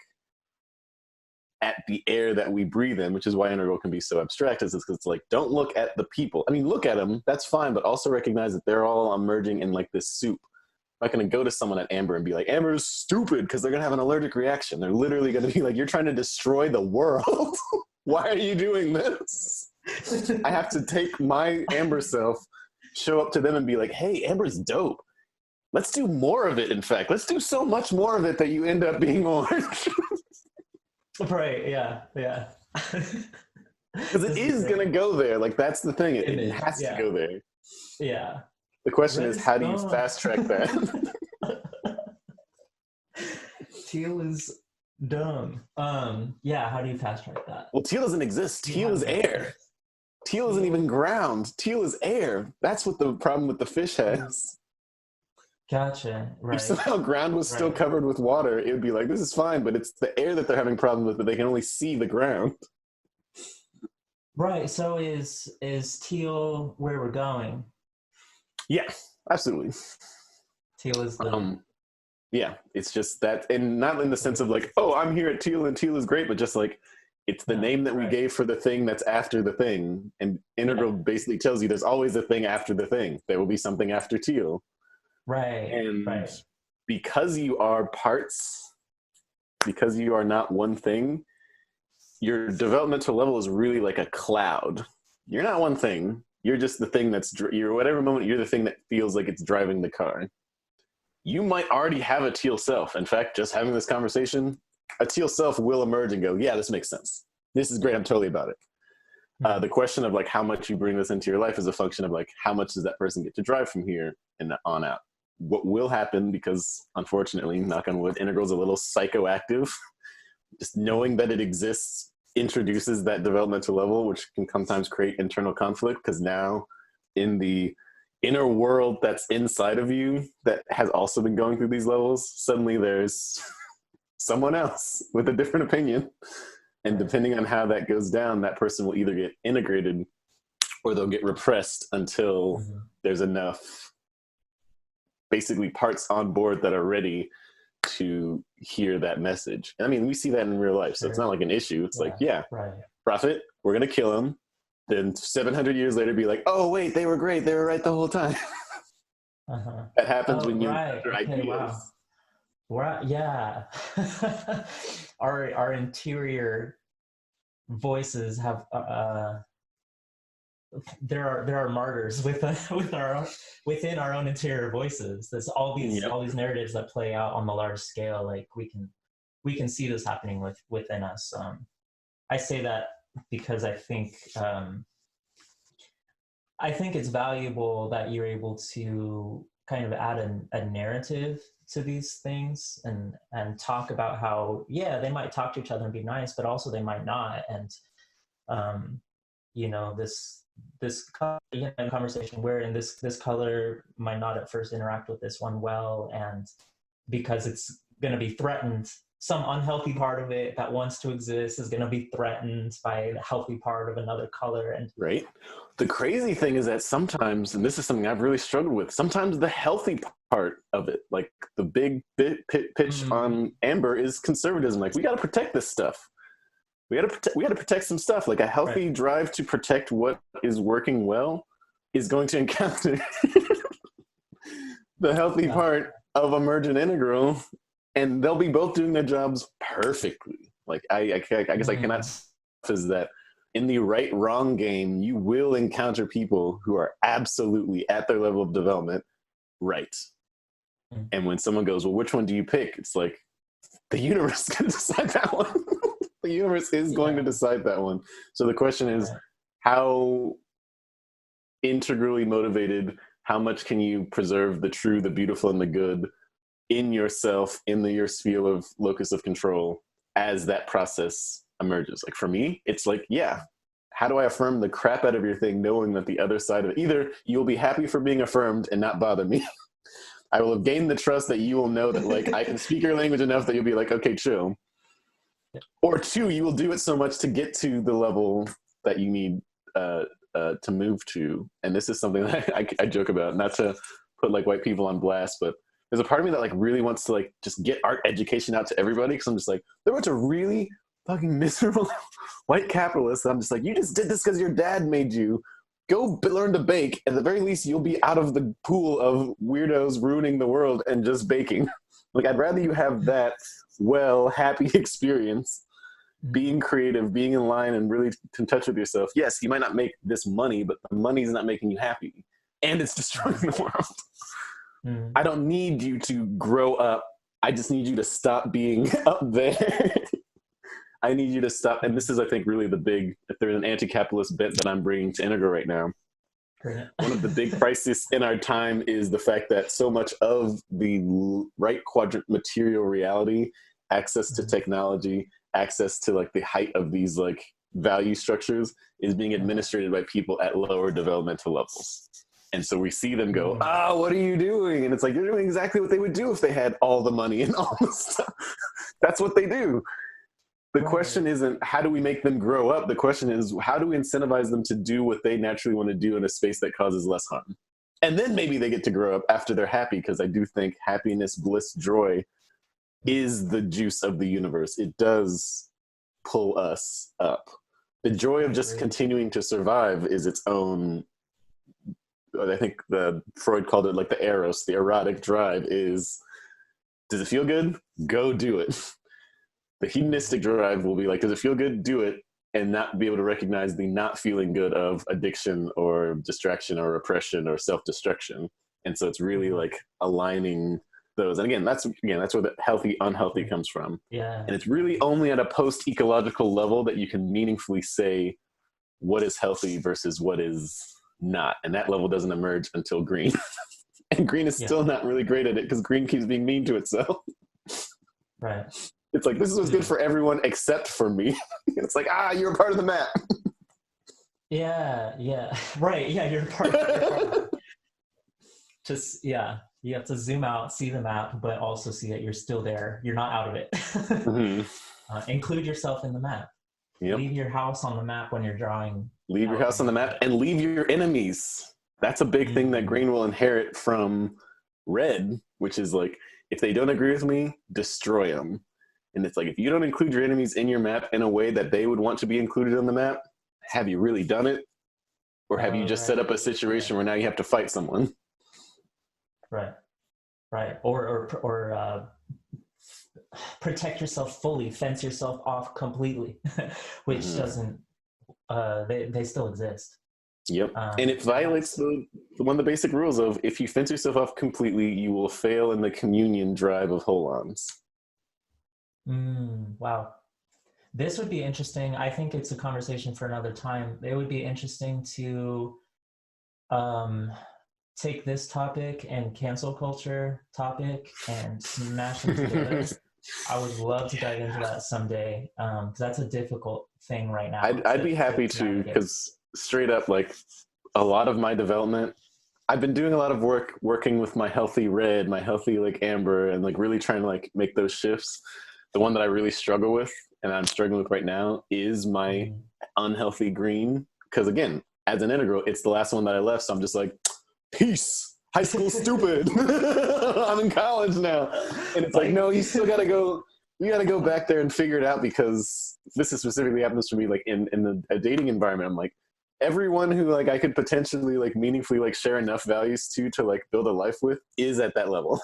at the air that we breathe in, which is why integral can be so abstract, is because it's like, don't look at the people. I mean, look at them, that's fine, but also recognize that they're all emerging in like this soup. I'm not going to go to someone at Amber and be like, Amber is stupid, because they're going to have an allergic reaction. They're literally going to be like, you're trying to destroy the world. Why are you doing this? I have to take my Amber self, show up to them and be like, hey, Amber's dope. Let's do more of it, in fact. Let's do so much more of it that you end up being orange. Right, yeah. Because it is going to go there. Like, that's the thing. It has to go there. Yeah. The question is, how do you fast track that? Teal is dumb. Yeah, how do you fast track that? Well, teal doesn't exist. Teal is air. Teal isn't even ground. Teal is air. That's what the problem with the fish has. Gotcha. Right. If somehow ground was still covered with water, it would be like, this is fine, but it's the air that they're having problems with, but they can only see the ground. Right. So is teal where we're going? Yeah, absolutely. Teal is the yeah, it's just that, and not in the sense of like, oh, I'm here at teal and teal is great, but just like, It's the name that we gave for the thing that's after the thing. And integral basically tells you there's always a thing after the thing. There will be something after teal. And because you are parts, because you are not one thing, your developmental level is really like a cloud. You're not one thing. You're just the thing you're whatever moment, you're the thing that feels like it's driving the car. You might already have a teal self. In fact, just having this conversation, a teal self will emerge and go, yeah, this makes sense. This is great. I'm totally about it. The question of like how much you bring this into your life is a function of like how much does that person get to drive from here and on out. What will happen, because unfortunately, knock on wood, integral's a little psychoactive. Just knowing that it exists introduces that developmental level, which can sometimes create internal conflict, because now in the inner world that's inside of you that has also been going through these levels, suddenly there's someone else with a different opinion. And depending on how that goes down, that person will either get integrated or they'll get repressed until there's enough basically parts on board that are ready to hear that message. I mean, we see that in real life, so it's not like an issue. It's like, prophet, we're going to kill him. Then 700 years later, be like, oh, wait, they were great. They were right the whole time. That happens when you ideas. Wow. Yeah. Our interior voices have there are martyrs within our own interior voices. There's all these narratives that play out on the large scale. Like we can see this happening within us. I say that because I think it's valuable that you're able to kind of add a narrative to these things and talk about how, they might talk to each other and be nice, but also they might not. And, this conversation wherein this color might not at first interact with this one well, and because it's going to be threatened, some unhealthy part of it that wants to exist is going to be threatened by the healthy part of another color. And right. The crazy thing is that sometimes, and this is something I've really struggled with, sometimes the healthy part of it, like the big pitch on Amber, is conservatism. Like, we got to protect this stuff. We got to protect some stuff. Like, a healthy drive to protect what is working well is going to encounter the healthy part of emergent integral, and they'll be both doing their jobs perfectly. Like, I guess I cannot is that in the right-wrong game, you will encounter people who are absolutely at their level of development right. And when someone goes, well, which one do you pick? It's like, the universe is going to decide that one. The universe is going to decide that one. So the question is, how integrally motivated, how much can you preserve the true, the beautiful, and the good in yourself, in your sphere of locus of control as that process emerges? Like, for me, it's like, how do I affirm the crap out of your thing, knowing that the other side of it, either you'll be happy for being affirmed and not bother me. I will have gained the trust that you will know that, like, I can speak your language enough that you'll be like, okay, chill. Or two, you will do it so much to get to the level that you need to move to. And this is something that I joke about, not to put like white people on blast, but there's a part of me that like really wants to like just get art education out to everybody, because I'm just like, there are a bunch of really fucking miserable white capitalists. I'm just like, you just did this because your dad made you. Go learn to bake. At the very least, you'll be out of the pool of weirdos ruining the world and just baking. Like, I'd rather you have that happy experience, being creative, being in line, and really in touch with yourself. Yes, you might not make this money, but the money's not making you happy, and it's destroying the world. I don't need you to grow up. I just need you to stop being up there. I need you to stop. And this is, I think, really if there's an anti-capitalist bent that I'm bringing to Integral right now, one of the big crises in our time is the fact that so much of the right quadrant material reality, access to technology, access to like the height of these like value structures, is being administrated by people at lower developmental levels. And so we see them go, what are you doing? And it's like, you're doing exactly what they would do if they had all the money and all the stuff. That's what they do. The question isn't how do we make them grow up? The question is, how do we incentivize them to do what they naturally want to do in a space that causes less harm? And then maybe they get to grow up after they're happy, because I do think happiness, bliss, joy is the juice of the universe. It does pull us up. The joy of just continuing to survive is its own. I think Freud called it like the eros, the erotic drive. Is, does it feel good? Go do it. The hedonistic drive will be like, does it feel good? Do it, and not be able to recognize the not feeling good of addiction or distraction or oppression or self-destruction. And so it's really like aligning those. And again, that's where the healthy, unhealthy comes from. Yeah. And it's really only at a post-ecological level that you can meaningfully say what is healthy versus what is not. And that level doesn't emerge until green. And green is still not really great at it because green keeps being mean to itself. Right. It's like, this is what's good for everyone except for me. It's like, you're a part of the map. Yeah. Right. Yeah, you're a part of it. Just, you have to zoom out, see the map, but also see that you're still there. You're not out of it. Mm-hmm. Include yourself in the map. Yep. Leave your house on the map when you're drawing. Leave your house on the map and leave your enemies. That's a big thing that green will inherit from red, which is like, if they don't agree with me, destroy them. And it's like, if you don't include your enemies in your map in a way that they would want to be included on the map, have you really done it? Or have you just set up a situation where now you have to fight someone? Right. Or protect yourself fully, fence yourself off completely, which doesn't, they still exist. Yep. And it violates one of the basic rules of, if you fence yourself off completely, you will fail in the communion drive of Holons. Wow. This would be interesting. I think it's a conversation for another time. It would be interesting to take this topic and cancel culture topic and smash them together. I would love to dive into that someday, because that's a difficult thing right now. I'd be happy to, because straight up, like, a lot of my development, I've been doing a lot of work working with my healthy red, my healthy like amber, and like really trying to like make those shifts. The one that I really struggle with, and I'm struggling with right now, is my unhealthy green. Because again, as an integral, it's the last one that I left, so I'm just like, peace, high school stupid. I'm in college now. And it's like, no, you still gotta go, you gotta go back there and figure it out, because this is specifically happens to me like in a dating environment. I'm like, everyone who like I could potentially like meaningfully like share enough values to like build a life with is at that level.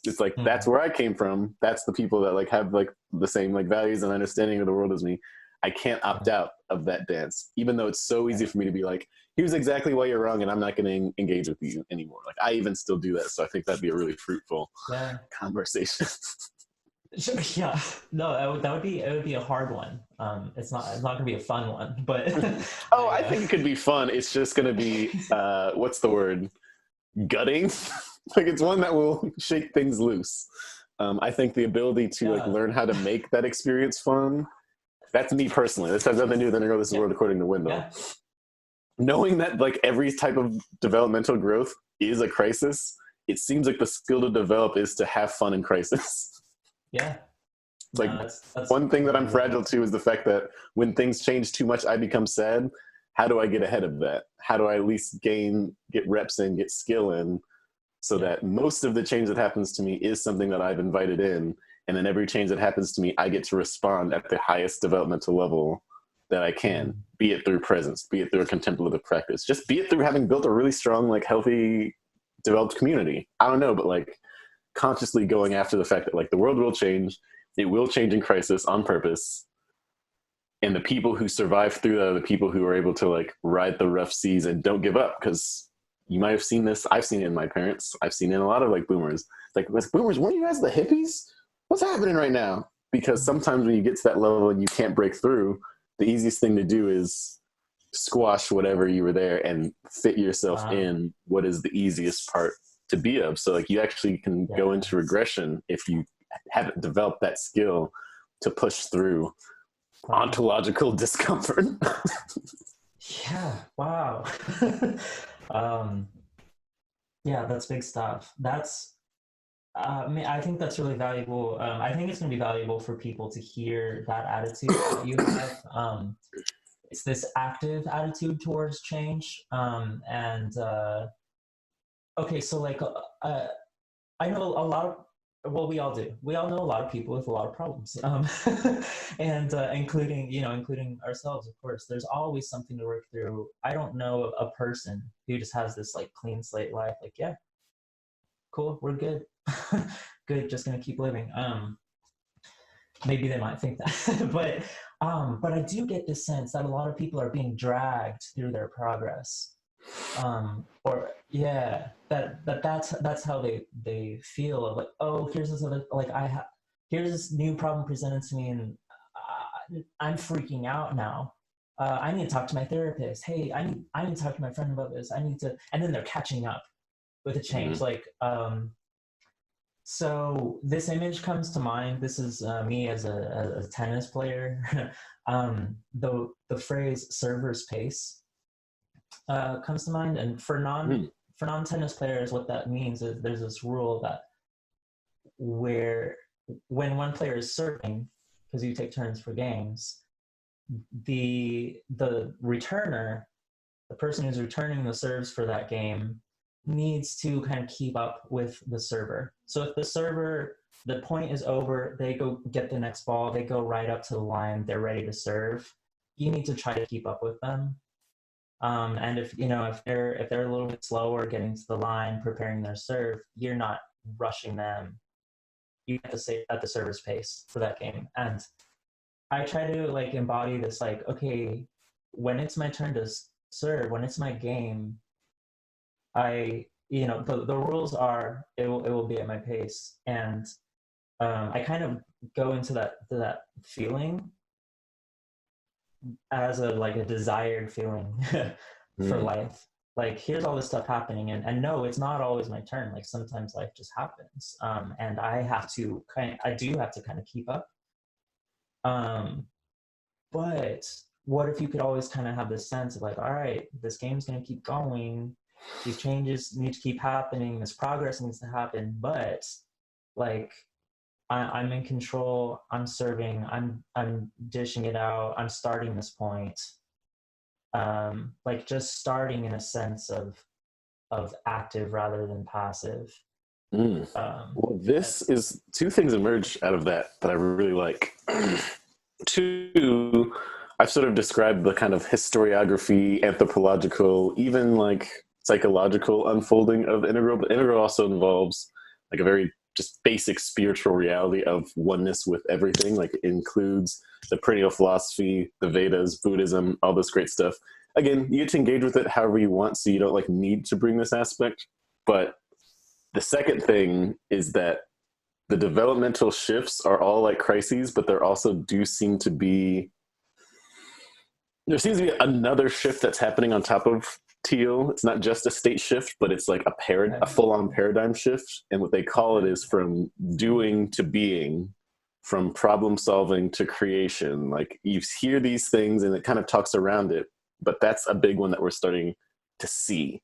It's like, that's where I came from. That's the people that like have like the same like values and understanding of the world as me. I can't opt out of that dance, even though it's so easy for me to be like, here's exactly why you're wrong, and I'm not going to engage with you anymore. Like, I even still do that. So I think that'd be a really fruitful conversation. Yeah, no, it would be a hard one. It's not going to be a fun one, but I think it could be fun. It's just going to be what's the word? Gutting. Like, it's one that will shake things loose. I think the ability to like learn how to make that experience fun. That's me personally. This has nothing to do with This is World according to Wendell. Yeah. Knowing that like every type of developmental growth is a crisis, it seems like the skill to develop is to have fun in crisis. Yeah. Like, that's one thing that I'm fragile to is the fact that when things change too much, I become sad. How do I get ahead of that? How do I at least get reps in, get skill in, so that most of the change that happens to me is something that I've invited in. And then every change that happens to me, I get to respond at the highest developmental level that I can, be it through presence, be it through a contemplative practice, just be it through having built a really strong, like healthy, developed community. I don't know, but like consciously going after the fact that like the world will change. It will change in crisis on purpose. And the people who survive through that are the people who are able to like ride the rough seas and don't give up. Because you might have seen this. I've seen it in my parents. I've seen it in a lot of like boomers. Like, boomers, weren't you guys the hippies? What's happening right now? Because sometimes when you get to that level and you can't break through, the easiest thing to do is squash whatever you were there and fit yourself in what is the easiest part to be of. So like you actually can go into regression if you haven't developed that skill to push through ontological discomfort. Yeah. Wow. Yeah, that's big stuff. I think that's really valuable. I think it's going to be valuable for people to hear that attitude that you have. It's this active attitude towards change. Okay, so like, I know a lot of well, we all do. We all know a lot of people with a lot of problems, and including ourselves, of course. There's always something to work through. I don't know a person who just has this like clean slate life. Like, yeah, cool, we're good, good, just gonna keep living. Maybe they might think that, but I do get this sense that a lot of people are being dragged through their progress, or yeah, that's how they feel of like, oh, here's this other, like here's this new problem presented to me, and I'm freaking out now. I need to talk to my therapist. Hey, I need to talk to my friend about this. I need to, and then they're catching up with a change. Mm-hmm. Like, so this image comes to mind. This is me as a tennis player. The phrase "server's pace" comes to mind, and for non tennis players, what that means is there's this rule that where when one player is serving, because you take turns for games, the returner, the person who's returning the serves for that game, needs to kind of keep up with the server. So if the server, the point is over, they go get the next ball, they go right up to the line, they're ready to serve. You need to try to keep up with them. And if they're a little bit slower getting to the line, preparing their serve, you're not rushing them. You have to stay at the server's pace for that game. And I try to like embody this, like, okay, when it's my turn to serve, when it's my game, the rules are it will be at my pace, and I kind of go into that feeling as a desired feeling for Mm. life. Like, here's all this stuff happening, and no, it's not always my turn. Like, sometimes life just happens, and I do have to kind of keep up. Um, but what if you could always kind of have this sense of like, all right, this game's going to keep going, these changes need to keep happening, this progress needs to happen, but like I'm in control, I'm serving, I'm dishing it out, I'm starting this point. Like, just starting in a sense of active rather than passive. Mm. Um, Well, this is two things emerge out of that I really like. Two, I've sort of described the kind of historiography, anthropological, even like psychological unfolding of Integral, but Integral also involves like a very just basic spiritual reality of oneness with everything. Like, it includes the perennial philosophy, the Vedas, Buddhism, all this great stuff. Again, you get to engage with it however you want, so you don't like need to bring this aspect. But the second thing is that the developmental shifts are all like crises, but there also do seem to be there seems to be another shift that's happening on top of teal. It's not just a state shift, but it's like a okay, full-on paradigm shift. And what they call it okay, is from doing to being, from problem solving to creation. Like, you hear these things and it kind of talks around it, but that's a big one that we're starting to see.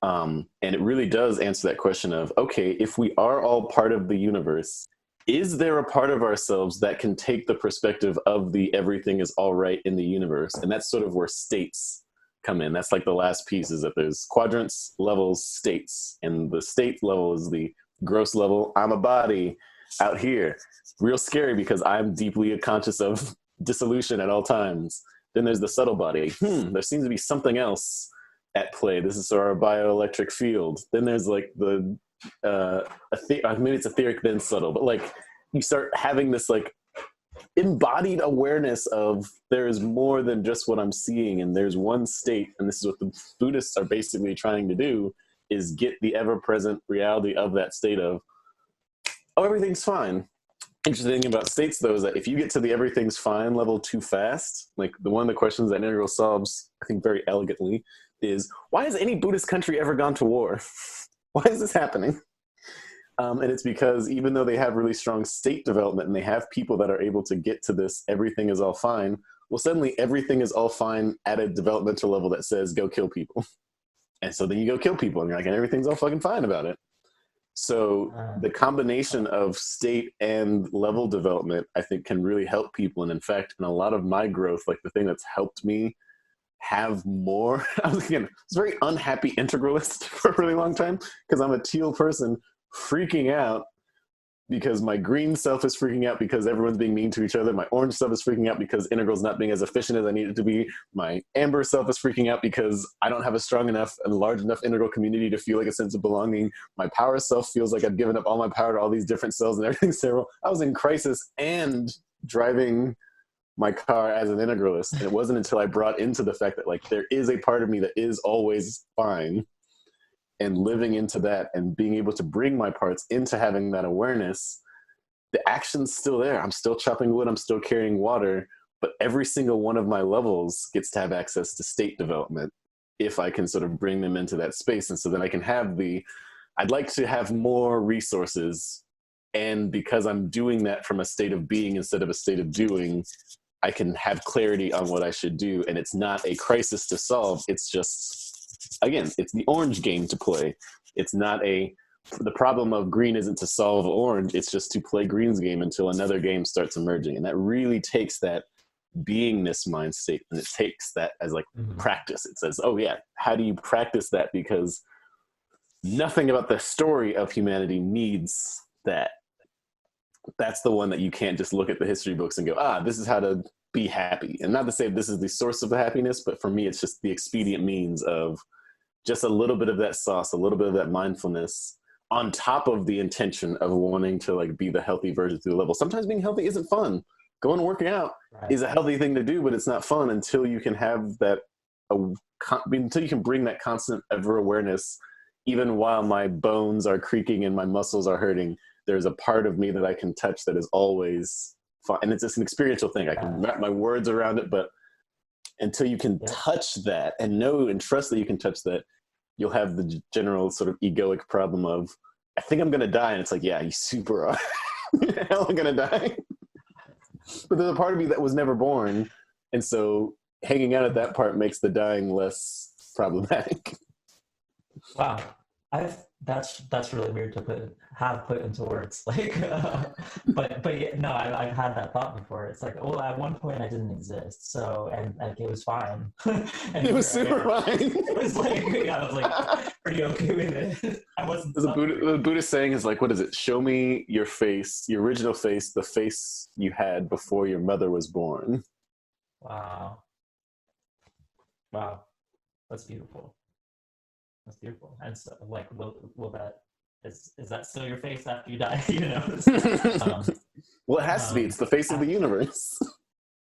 And it really does answer that question of, okay, if we are all part of the universe, is there a part of ourselves that can take the perspective of the everything is all right in the universe? And that's sort of where states come in. That's like the last piece, is that there's quadrants, levels, states. And the state level is the gross level. I'm a body out here. Real scary because I'm deeply conscious of dissolution at all times. Then there's the subtle body. There seems to be something else at play. This is our bioelectric field. Then there's like the maybe it's etheric then subtle, but like, you start having this like embodied awareness of there is more than just what I'm seeing, and there's one state, and this is what the Buddhists are basically trying to do, is get the ever-present reality of that state of, oh, everything's fine. Interesting thing about states, though, is that if you get to the everything's fine level too fast, like one of the questions that Integral solves, I think very elegantly, is why has any Buddhist country ever gone to war? Why is this happening? And it's because even though they have really strong state development and they have people that are able to get to this everything is all fine, well, suddenly everything is all fine at a developmental level that says go kill people. And so then you go kill people and you're like, and everything's all fucking fine about it. So uh, the combination of state and level development, I think, can really help people. And in fact, in a lot of my growth, like the thing that's helped me have more, I was a very unhappy integralist for a really long time because I'm a teal person freaking out because my green self is freaking out because everyone's being mean to each other. My orange self is freaking out because integral's not being as efficient as I need it to be. My amber self is freaking out because I don't have a strong enough and large enough integral community to feel like a sense of belonging. My power self feels like I've given up all my power to all these different cells and everything's terrible. I was in crisis and driving my car as an integralist. And it wasn't until I brought into the fact that like there is a part of me that is always fine, and living into that and being able to bring my parts into having that awareness, the action's still there. I'm still chopping wood, I'm still carrying water, but every single one of my levels gets to have access to state development if I can sort of bring them into that space. And so then I can have I'd like to have more resources. And because I'm doing that from a state of being instead of a state of doing, I can have clarity on what I should do. And it's not a crisis to solve. It's just, again, it's the orange game to play. It's not the problem of green isn't to solve orange. It's just to play green's game until another game starts emerging. And that really takes that beingness mind state. And it takes that as like practice. It says, oh yeah, how do you practice that? Because nothing about the story of humanity needs that. That's the one that you can't just look at the history books and go, this is how to be happy. And not to say this is the source of the happiness, but for me, it's just the expedient means of just a little bit of that sauce, a little bit of that mindfulness on top of the intention of wanting to like be the healthy version through the level. Sometimes being healthy isn't fun. Going and working out is a healthy thing to do, but it's not fun until you can have that, until you can bring that constant ever awareness, even while my bones are creaking and my muscles are hurting. There's a part of me that I can touch that is always fun. And it's just an experiential thing. I can wrap my words around it, but until you can touch that and know and trust that you can touch that, you'll have the general sort of egoic problem of, I think I'm going to die. And it's like, yeah, you super are. Hell, I'm going to die. But there's a part of me that was never born. And so hanging out at that part makes the dying less problematic. Wow. That's really weird to have put into words. Like, but yeah, no, I've had that thought before. It's like, well, at one point I didn't exist, so and like it was fine. And it was super fine. It was like, yeah, I was like pretty okay with it. I wasn't. The Buddhist saying is like, what is it? Show me your face, your original face, the face you had before your mother was born. Wow, that's beautiful. That's beautiful. And so, like, will that is that still your face after you die? You know. Well, it has to be. It's the face of the universe.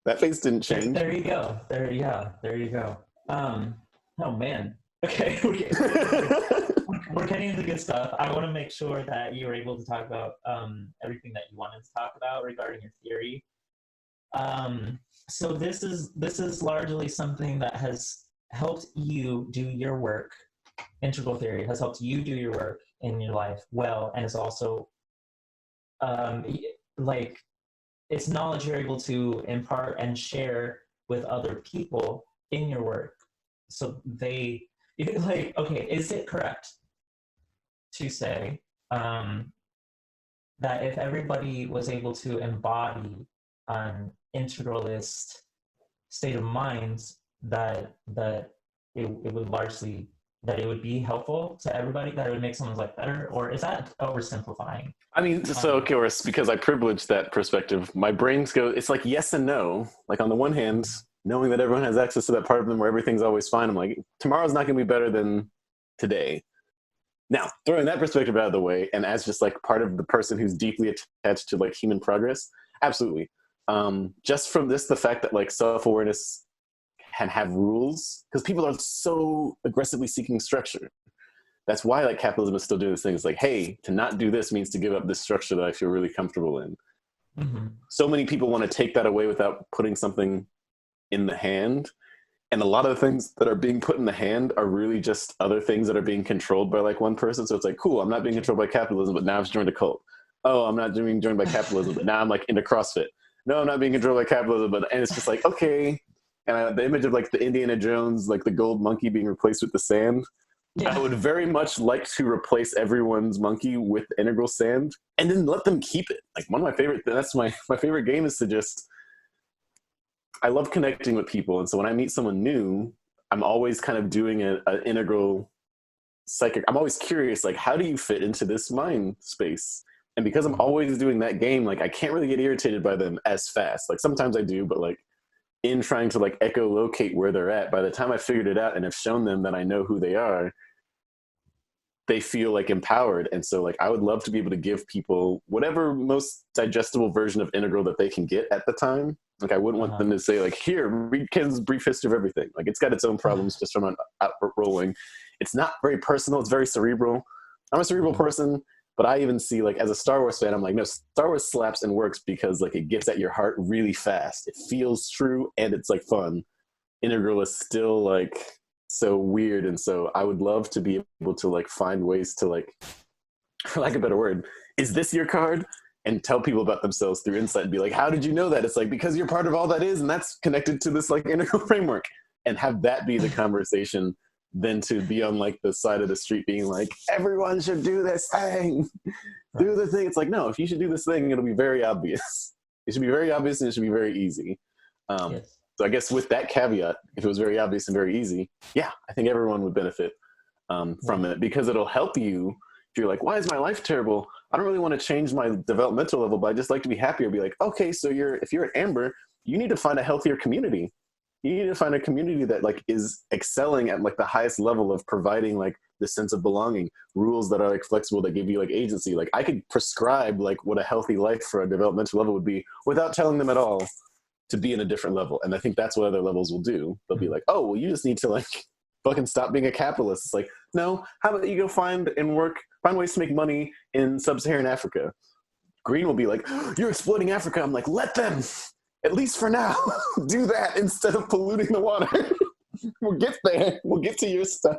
That face didn't change. There you go. There you go. Oh man. Okay. We're getting into good stuff. I want to make sure that you were able to talk about everything that you wanted to talk about regarding your theory. So this is largely something that has helped you do your work. Integral theory has helped you do your work in your life well, and it's also like it's knowledge you're able to impart and share with other people in your work, so they like, okay, is it correct to say that if everybody was able to embody an integralist state of mind, that it would largely, that it would be helpful to everybody, that it would make someone's life better? Or is that oversimplifying? I mean, so of course, because I privilege that perspective, my brains go, it's like yes and no. Like on the one hand, knowing that everyone has access to that part of them where everything's always fine, I'm like, tomorrow's not going to be better than today. Now, throwing that perspective out of the way, and as just like part of the person who's deeply attached to like human progress, absolutely. Just from this, the fact that like self-awareness can have rules, because people are so aggressively seeking structure. That's why like capitalism is still doing this thing. It's like, hey, to not do this means to give up this structure that I feel really comfortable in. Mm-hmm. So many people want to take that away without putting something in the hand. And a lot of the things that are being put in the hand are really just other things that are being controlled by like one person. So it's like, cool, I'm not being controlled by capitalism, but now I've joined a cult. Oh, I'm not being joined by capitalism, but now I'm like into CrossFit. No, I'm not being controlled by capitalism, and it's just like, okay. And the image of like the Indiana Jones, like the gold monkey being replaced with the sand. Yeah. I would very much like to replace everyone's monkey with integral sand and then let them keep it. Like one of my favorite, that's my favorite game is to just, I love connecting with people. And so when I meet someone new, I'm always kind of doing an integral psychic. I'm always curious, like, how do you fit into this mind space? And because I'm always doing that game, like I can't really get irritated by them as fast. Like sometimes I do, but like in trying to like echolocate where they're at, by the time I figured it out and have shown them that I know who they are, they feel like empowered. And so like I would love to be able to give people whatever most digestible version of Integral that they can get at the time. Like I wouldn't want them to say like, here, read Ken's brief history of everything. Like it's got its own problems just from out rolling. It's not very personal, it's very cerebral. I'm a cerebral person, but I even see like as a Star Wars fan, I'm like, no, Star Wars slaps and works because like it gets at your heart really fast. It feels true and it's like fun. Integral is still like so weird, and so I would love to be able to like find ways to like, for lack of a better word, is this your card? And tell people about themselves through insight and be like, how did you know that? It's like, because you're part of all that is, and that's connected to this like integral framework. And have that be the conversation than to be on like the side of the street being like, everyone should do this thing. Do the thing. It's like, no, if you should do this thing, it'll be very obvious. It should be very obvious and it should be very easy. Yes. So I guess with that caveat, if it was very obvious and very easy, yeah, I think everyone would benefit from it, because it'll help you. If you're like, why is my life terrible? I don't really want to change my developmental level, but I just like to be happier. Be like, okay, so if you're at Amber, you need to find a healthier community. You need to find a community that like is excelling at like the highest level of providing like the sense of belonging, rules that are like flexible, that give you like agency. Like I could prescribe like what a healthy life for a developmental level would be without telling them at all to be in a different level. And I think that's what other levels will do. They'll be like, oh, well, you just need to like fucking stop being a capitalist. It's like, no, how about you go find ways to make money in sub-Saharan Africa? Green will be like, you're exploiting Africa. I'm like, let them, at least for now, do that instead of polluting the water. We'll get there. We'll get to your stuff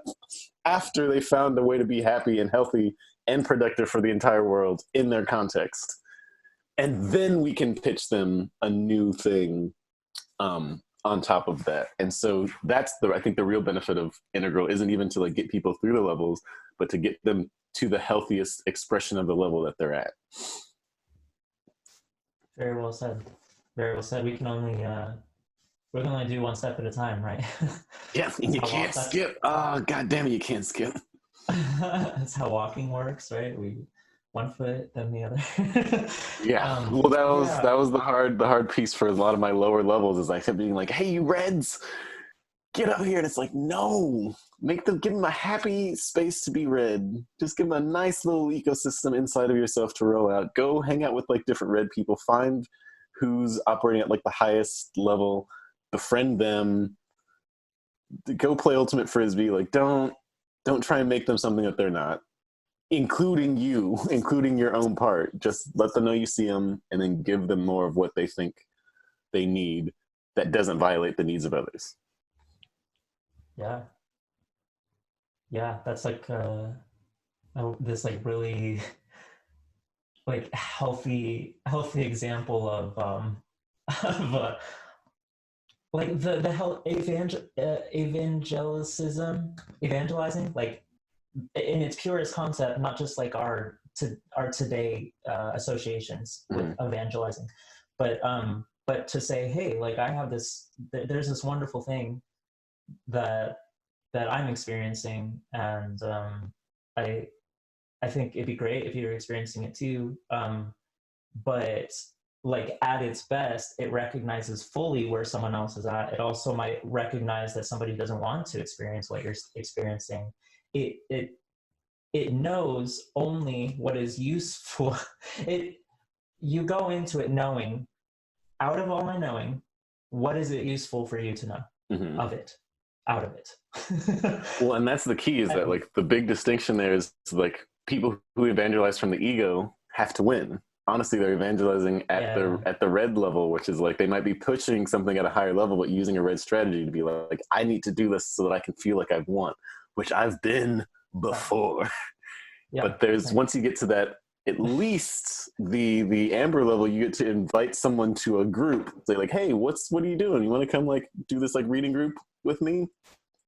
after they found a way to be happy and healthy and productive for the entire world in their context. And then we can pitch them a new thing on top of that. And so that's I think the real benefit of Integral isn't even to like get people through the levels, but to get them to the healthiest expression of the level that they're at. Very well said. Very well said. We can only do one step at a time, right? Yeah, and you can't skip. Oh, God damn it, you can't skip. That's how walking works, right? We one foot, then the other. Yeah. Well, that was the hard piece for a lot of my lower levels, is I kept being like, hey, you Reds, get up here. And it's like, no, give them a happy space to be red. Just give them a nice little ecosystem inside of yourself to roll out. Go hang out with like different red people. Find who's operating at like the highest level. Befriend them. Go play Ultimate Frisbee. Like, don't try and make them something that they're not. Including you, including your own part. Just let them know you see them, and then give them more of what they think they need that doesn't violate the needs of others. Yeah, that's like this like really like healthy example of of like the health evangelizing, like in its purest concept, not just like our today associations with evangelizing, but to say, hey, like I have this, there's this wonderful thing that I'm experiencing, and I think it'd be great if you're experiencing it too. But like at its best, it recognizes fully where someone else is at. It also might recognize that somebody doesn't want to experience what you're experiencing. It knows only what is useful. You go into it knowing, out of all my knowing, what is it useful for you to know of it, out of it. Well, and that's the key, is that like the big distinction there is like people who evangelize from the ego have to win. Honestly, they're evangelizing at the red level, which is like they might be pushing something at a higher level, but using a red strategy to be like, I need to do this so that I can feel like I've won, which I've been before. But once you get to that, at least the amber level, you get to invite someone to a group. Say like, hey, what are you doing? You want to come like do this like reading group with me?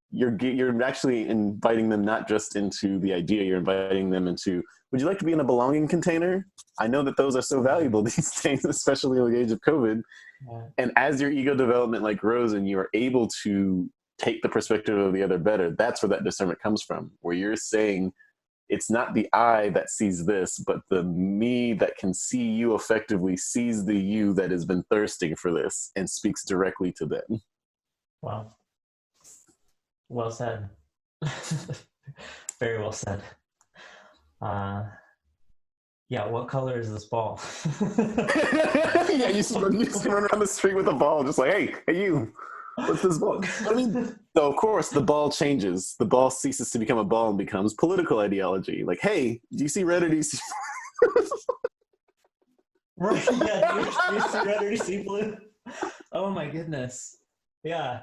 You're actually inviting them not just into the idea, you're inviting them into, would you like to be in a belonging container? I know that those are so valuable these days, especially in the age of COVID. Yeah. And as your ego development like grows and you are able to take the perspective of the other better, that's where that discernment comes from, where you're saying, it's not the I that sees this, but the me that can see you effectively sees the you that has been thirsting for this and speaks directly to them. Wow. Well said. Very well said. Uh, yeah, what color is this ball? Yeah, you run around the street with a ball, just like, hey, you, what's this ball? I mean, so of course, the ball changes. The ball ceases to become a ball and becomes political ideology. Like, hey, do you see red or do you see? Right, yeah, do you see red or do you see blue? Oh my goodness. Yeah.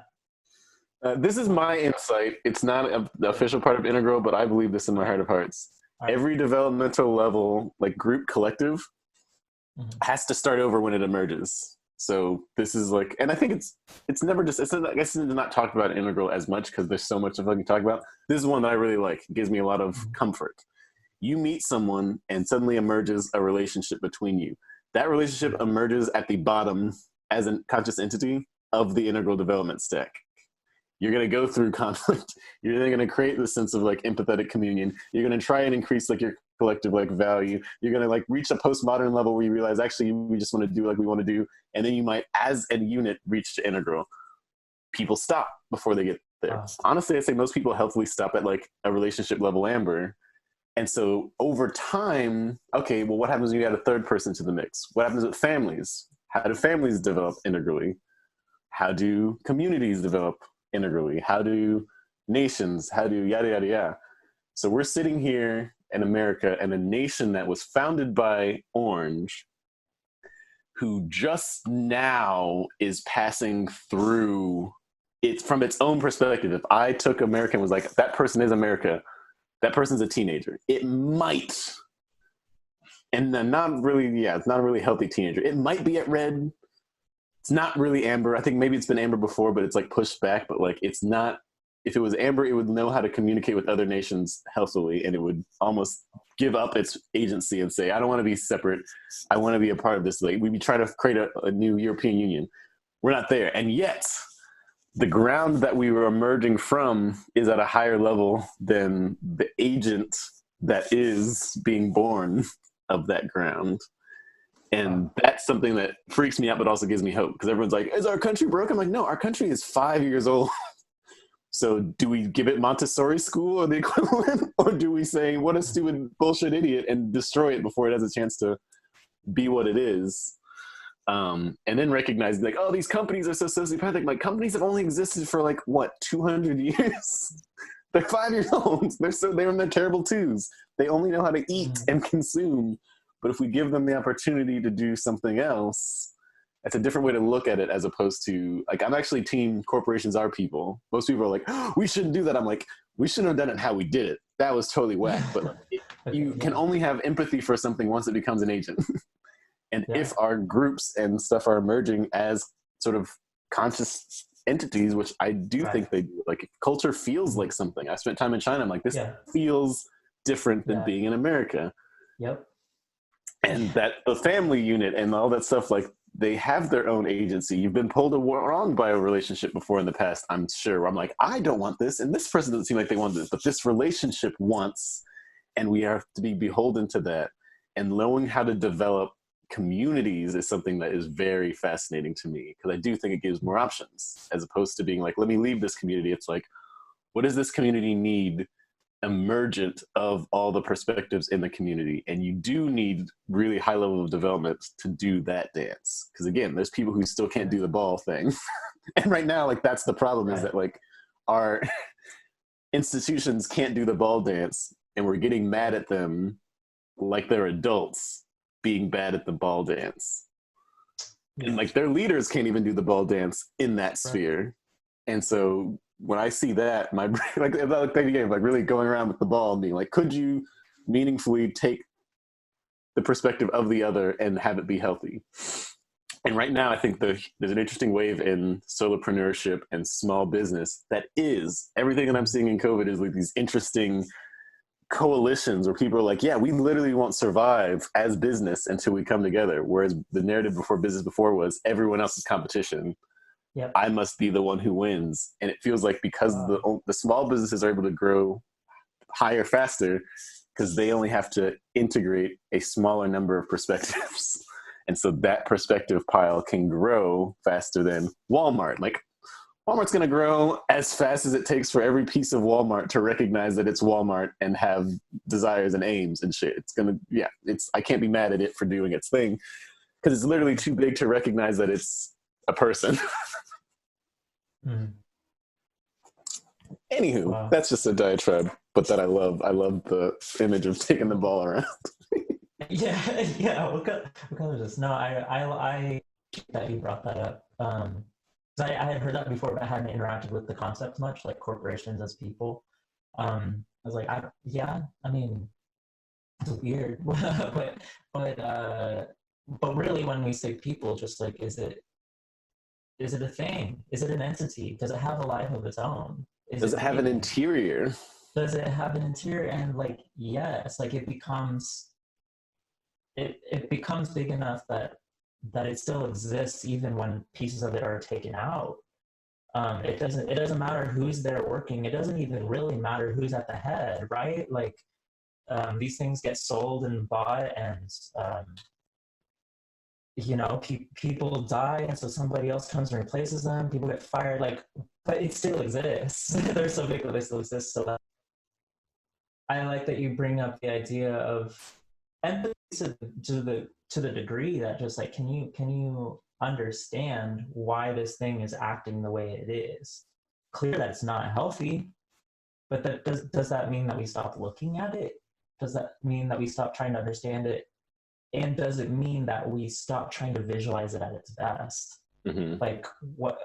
This is my insight. It's not the official part of Integral, but I believe this in my heart of hearts. All right. Every developmental level, like group collective, Mhm. has to start over when it emerges. So this is like, and I think it's never just, I guess it's not talked about in Integral as much because there's so much to fucking talk about. This is one that I really like. It gives me a lot of comfort. You meet someone and suddenly emerges a relationship between you. That relationship emerges at the bottom as a conscious entity of the integral development stack. You're going to go through conflict. You're then going to create this sense of like empathetic communion. You're going to try and increase like your collective like value. You're going to like reach a postmodern level where you realize actually we just want to do like we want to do. And then you might, as a unit, reach to integral. People stop before they get there. Honestly, I'd say most people healthily stop at like a relationship level amber. And so over time, okay, well, what happens when you add a third person to the mix? What happens with families? How do families develop integrally? How do communities develop integrally? How do nations? How do yada, yada, yada? So we're sitting here in America and a nation that was founded by Orange, who just now is passing through it from its own perspective. If I took America and was like, that person is America, that person's a teenager. It might, and not really, yeah, it's not a really healthy teenager. It might be at red. It's not really amber. I think maybe it's been amber before, but it's like pushed back. But like, it's not, if it was amber, it would know how to communicate with other nations healthily, and it would almost give up its agency and say, I don't want to be separate. I want to be a part of this. Like, we'd be trying to create a new European Union. We're not there. And yet, the ground that we were emerging from is at a higher level than the agent that is being born of that ground. And that's something that freaks me out, but also gives me hope, because everyone's like, is our country broke? I'm like, no, our country is 5 years old. So do we give it Montessori school or the equivalent? Or do we say, what a stupid bullshit idiot, and destroy it before it has a chance to be what it is? And then recognize like, oh, these companies are so sociopathic. Like, companies have only existed for like, what, 200 years? They're 5 years old. They're in their terrible twos. They only know how to eat and consume. But if we give them the opportunity to do something else, that's a different way to look at it, as opposed to like, I'm actually team corporations are people. Most people are like, oh, we shouldn't do that. I'm like, we shouldn't have done it how we did it. That was totally whack. But like, you can only have empathy for something once it becomes an agent. And if our groups and stuff are emerging as sort of conscious entities, which I do think they do, like culture feels like something. I spent time in China. I'm like, this feels different than being in America. Yep. And that the family unit and all that stuff, like they have their own agency. You've been pulled along by a relationship before in the past, I'm sure, where I'm like, I don't want this. And this person doesn't seem like they want this, but this relationship wants, and we have to be beholden to that. And knowing how to develop communities is something that is very fascinating to me, because I do think it gives more options, as opposed to being like, let me leave this community. It's like, what does this community need emergent of all the perspectives in the community? And you do need really high level of development to do that dance, because again, there's people who still can't do the ball thing. And right now, like, that's the problem, is that like our institutions can't do the ball dance, and we're getting mad at them like they're adults being bad at the ball dance. And like their leaders can't even do the ball dance in that sphere. And so when I see that, my brain, like, about the game, like really going around with the ball and being like, could you meaningfully take the perspective of the other and have it be healthy? And right now, I think there's an interesting wave in solopreneurship and small business that is everything that I'm seeing in COVID is like these interesting coalitions where people are like, yeah, we literally won't survive as business until we come together. Whereas the narrative before business before was everyone else's competition. Yep. I must be the one who wins. And it feels like because the small businesses are able to grow higher, faster, because they only have to integrate a smaller number of perspectives. And so that perspective pile can grow faster than Walmart. Like, Walmart's going to grow as fast as it takes for every piece of Walmart to recognize that it's Walmart and have desires and aims and shit. It's going to, yeah, I can't be mad at it for doing its thing because it's literally too big to recognize that it's a person. Anywho, wow. That's just a diatribe, but that I love. I love the image of taking the ball around. yeah. What kind of this? No, I that you brought that up. I had heard that before, but I hadn't interacted with the concept much, like corporations as people. I was like, I mean, it's weird, but really, when we say people, just like, is it a thing? Is it an entity? Does it have a life of its own? Does it have an interior? Does it have an interior? And like, yes, like it becomes big enough that it still exists even when pieces of it are taken out. It doesn't matter who's there working. It doesn't even really matter who's at the head, right? Like, these things get sold and bought, and people die, and so somebody else comes and replaces them. People get fired, like, but it still exists. They're so big that they still exist. So I like that you bring up the idea of empathy to the degree that just like, can you understand why this thing is acting the way it is? Clear that it's not healthy, but does that mean that we stop looking at it? Does that mean that we stop trying to understand it? And does it mean that we stop trying to visualize it at its best? Mm-hmm. Like, what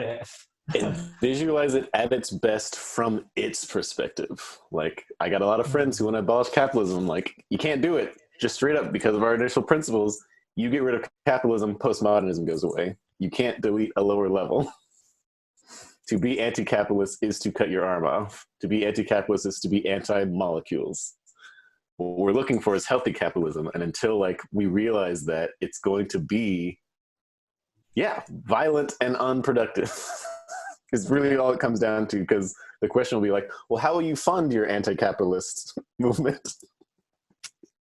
if? And visualize it at its best from its perspective. Like, I got a lot of friends who want to abolish capitalism. Like, you can't do it just straight up because of our initial principles. You get rid of capitalism, postmodernism goes away. You can't delete a lower level. To be anti-capitalist is to cut your arm off. To be anti-capitalist is to be anti-molecules. What we're looking for is healthy capitalism. And until like we realize that, it's going to be, violent and unproductive. Is really all it comes down to, because the question will be like, well, how will you fund your anti-capitalist movement?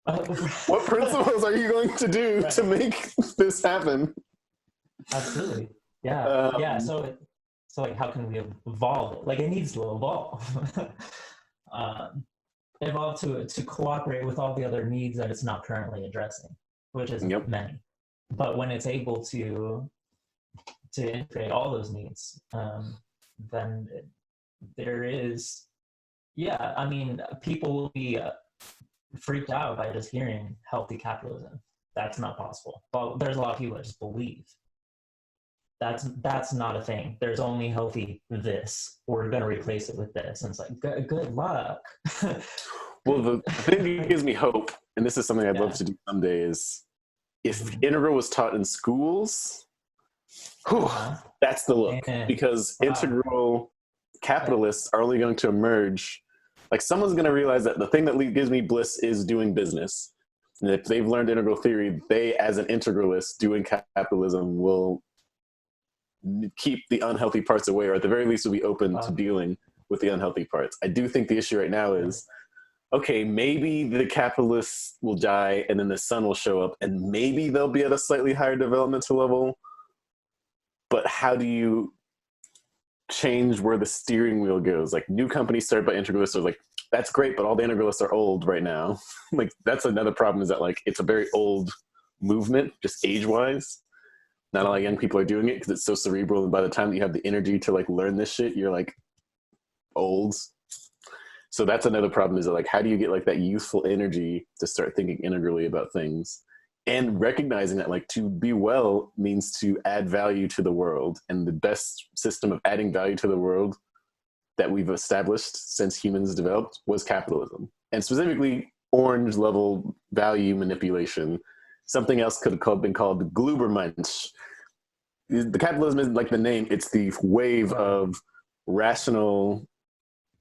What principles are you going to do to make this happen? Absolutely. Yeah. So like, how can we evolve it? Like, it needs to evolve. Evolve to cooperate with all the other needs that it's not currently addressing, which is many. But when it's able to integrate all those needs, then there is, I mean, people will be freaked out by just hearing healthy capitalism. That's not possible. Well, there's a lot of people that just believe that's not a thing. There's only healthy this. We're going to replace it with this. And it's like, good luck. Well, the thing that gives me hope, and this is something I'd love to do someday, is if integral was taught in schools, that's the look. Because integral capitalists are only going to emerge. Like, someone's going to realize that the thing that gives me bliss is doing business. And if they've learned integral theory, they, as an integralist doing capitalism, will keep the unhealthy parts away, or at the very least will be open to dealing with the unhealthy parts. I do think the issue right now is, okay, maybe the capitalists will die and then the sun will show up and maybe they'll be at a slightly higher developmental level. But how do you change where the steering wheel goes? Like, new companies started by integralists are like, that's great, but all the integralists are old right now. Like, that's another problem, is that like, it's a very old movement, just age-wise. Not a lot of young people are doing it because it's so cerebral, and by the time that you have the energy to like learn this shit, you're like old. So that's another problem, is that like, how do you get like that youthful energy to start thinking integrally about things, and recognizing that like, to be well means to add value to the world, and the best system of adding value to the world that we've established since humans developed was capitalism, and specifically orange level value manipulation. Something else could have been called Glubermensch. The capitalism isn't like the name, it's the wave of rational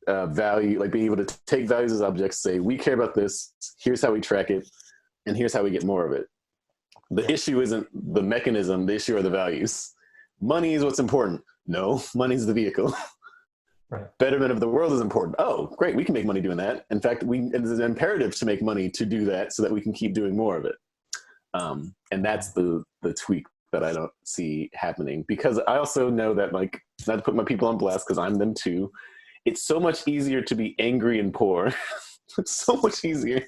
value, like being able to take values as objects, say, we care about this, here's how we track it, and here's how we get more of it. The issue isn't the mechanism, the issue are the values. Money is what's important. No, money's the vehicle. Right. Betterment of the world is important. Oh, great, we can make money doing that. In fact, it is imperative to make money to do that so that we can keep doing more of it. And that's the tweak that I don't see happening, because I also know that, like, not to put my people on blast because I'm them too, it's so much easier to be angry and poor. It's so much easier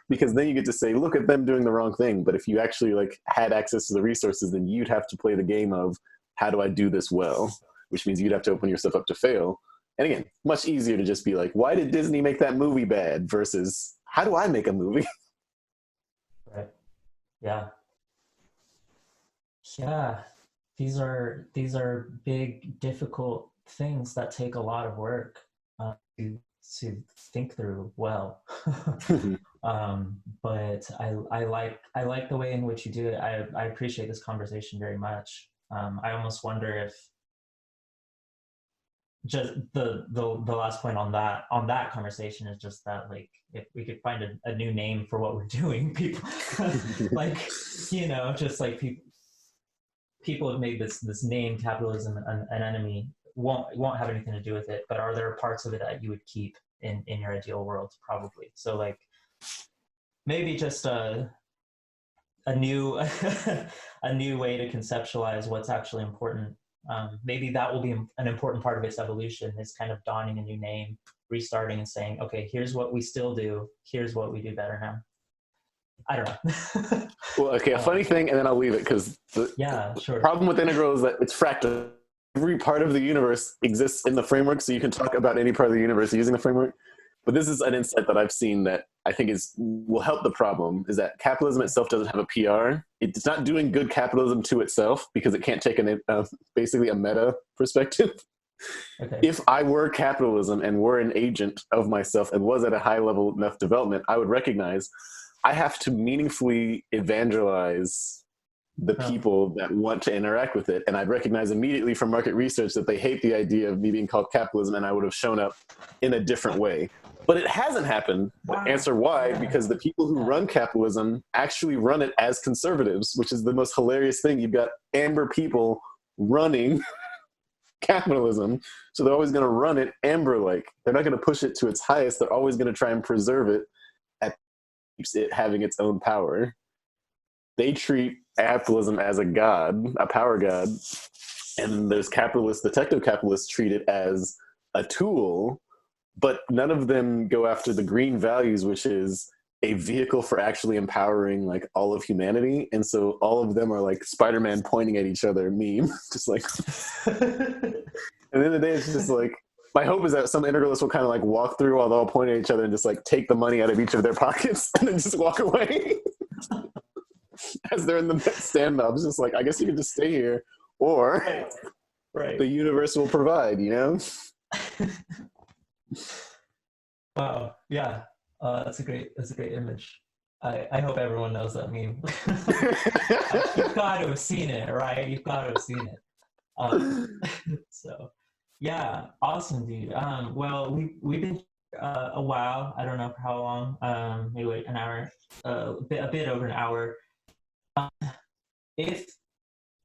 because then you get to say, look at them doing the wrong thing. But if you actually like had access to the resources, then you'd have to play the game of how do I do this well, which means you'd have to open yourself up to fail. And again, much easier to just be like, why did Disney make that movie bad versus how do I make a movie? Right. Yeah. Yeah. These are big, difficult things that take a lot of work to think through well. But I like the way in which you do it. I appreciate this conversation very much. I almost wonder if just the last point on that conversation is just that, like, if we could find a new name for what we're doing, people like, just like people have made this name capitalism an enemy, won't have anything to do with it, but are there parts of it that you would keep in your ideal world? Probably. So, like, maybe just a new a new way to conceptualize what's actually important. Maybe that will be an important part of its evolution, is kind of donning a new name, restarting and saying, okay, here's what we still do, here's what we do better now. I don't know. Well, okay, a funny thing, and then I'll leave it, because sure. problem with Integral is that it's fractal. Every part of the universe exists in the framework, so you can talk about any part of the universe using the framework. But this is an insight that I've seen that I think will help the problem, is that capitalism itself doesn't have a PR. It's not doing good capitalism to itself because it can't take basically a meta perspective. Okay. If I were capitalism and were an agent of myself and was at a high level enough development, I would recognize I have to meaningfully evangelize the people that want to interact with it. And I'd recognize immediately from market research that they hate the idea of me being called capitalism, and I would have shown up in a different way. But it hasn't happened. Wow. Answer why? Because the people who run capitalism actually run it as conservatives, which is the most hilarious thing. You've got amber people running capitalism, so they're always going to run it amber-like. They're not going to push it to its highest. They're always going to try and preserve it keeps it having its own power. They treat capitalism as a god, a power god, and there's capitalists, the techno-capitalists treat it as a tool, but none of them go after the green values, which is a vehicle for actually empowering like all of humanity. And so all of them are like Spider-Man pointing at each other meme, just like, and then the day it's just like, my hope is that some integralists will kind of like walk through while they're all pointing at each other and just like take the money out of each of their pockets and then just walk away as they're in the standoff. It's just like, I guess you can just stay here, or right. The universe will provide, Wow. Yeah. That's a great image. I hope everyone knows that meme. You've got to have seen it, right? You've got to have seen it. So, yeah, awesome, dude. Well, we've been a while. I don't know for how long. Maybe like an hour, a bit over an hour.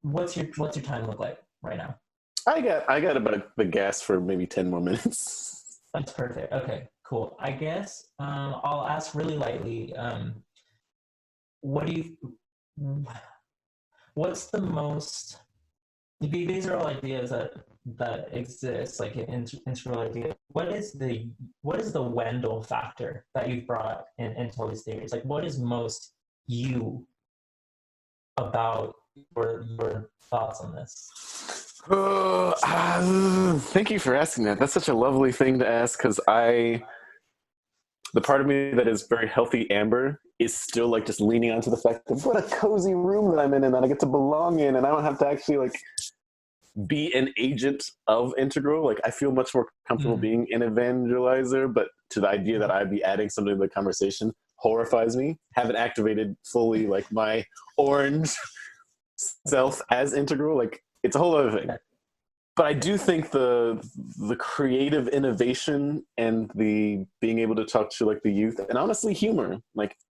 What's your time look like right now? I got about the gas for maybe 10 more minutes. That's perfect. Okay, cool. I guess I'll ask really lightly. What's the most? These are all ideas that exist, like an integral idea. What is the Wendell factor that you've brought into all these theories? Like, what is most you about your thoughts on this? Thank you for asking that. That's such a lovely thing to ask, because the part of me that is very healthy amber is still like just leaning onto the fact of what a cozy room that I'm in and that I get to belong in, and I don't have to actually like be an agent of integral. Like, I feel much more comfortable being an evangelizer, but to the idea that I'd be adding something to the conversation horrifies me. Haven't activated fully like my orange self as integral. Like, it's a whole other thing. But I do think the creative innovation and the being able to talk to like the youth, and honestly humor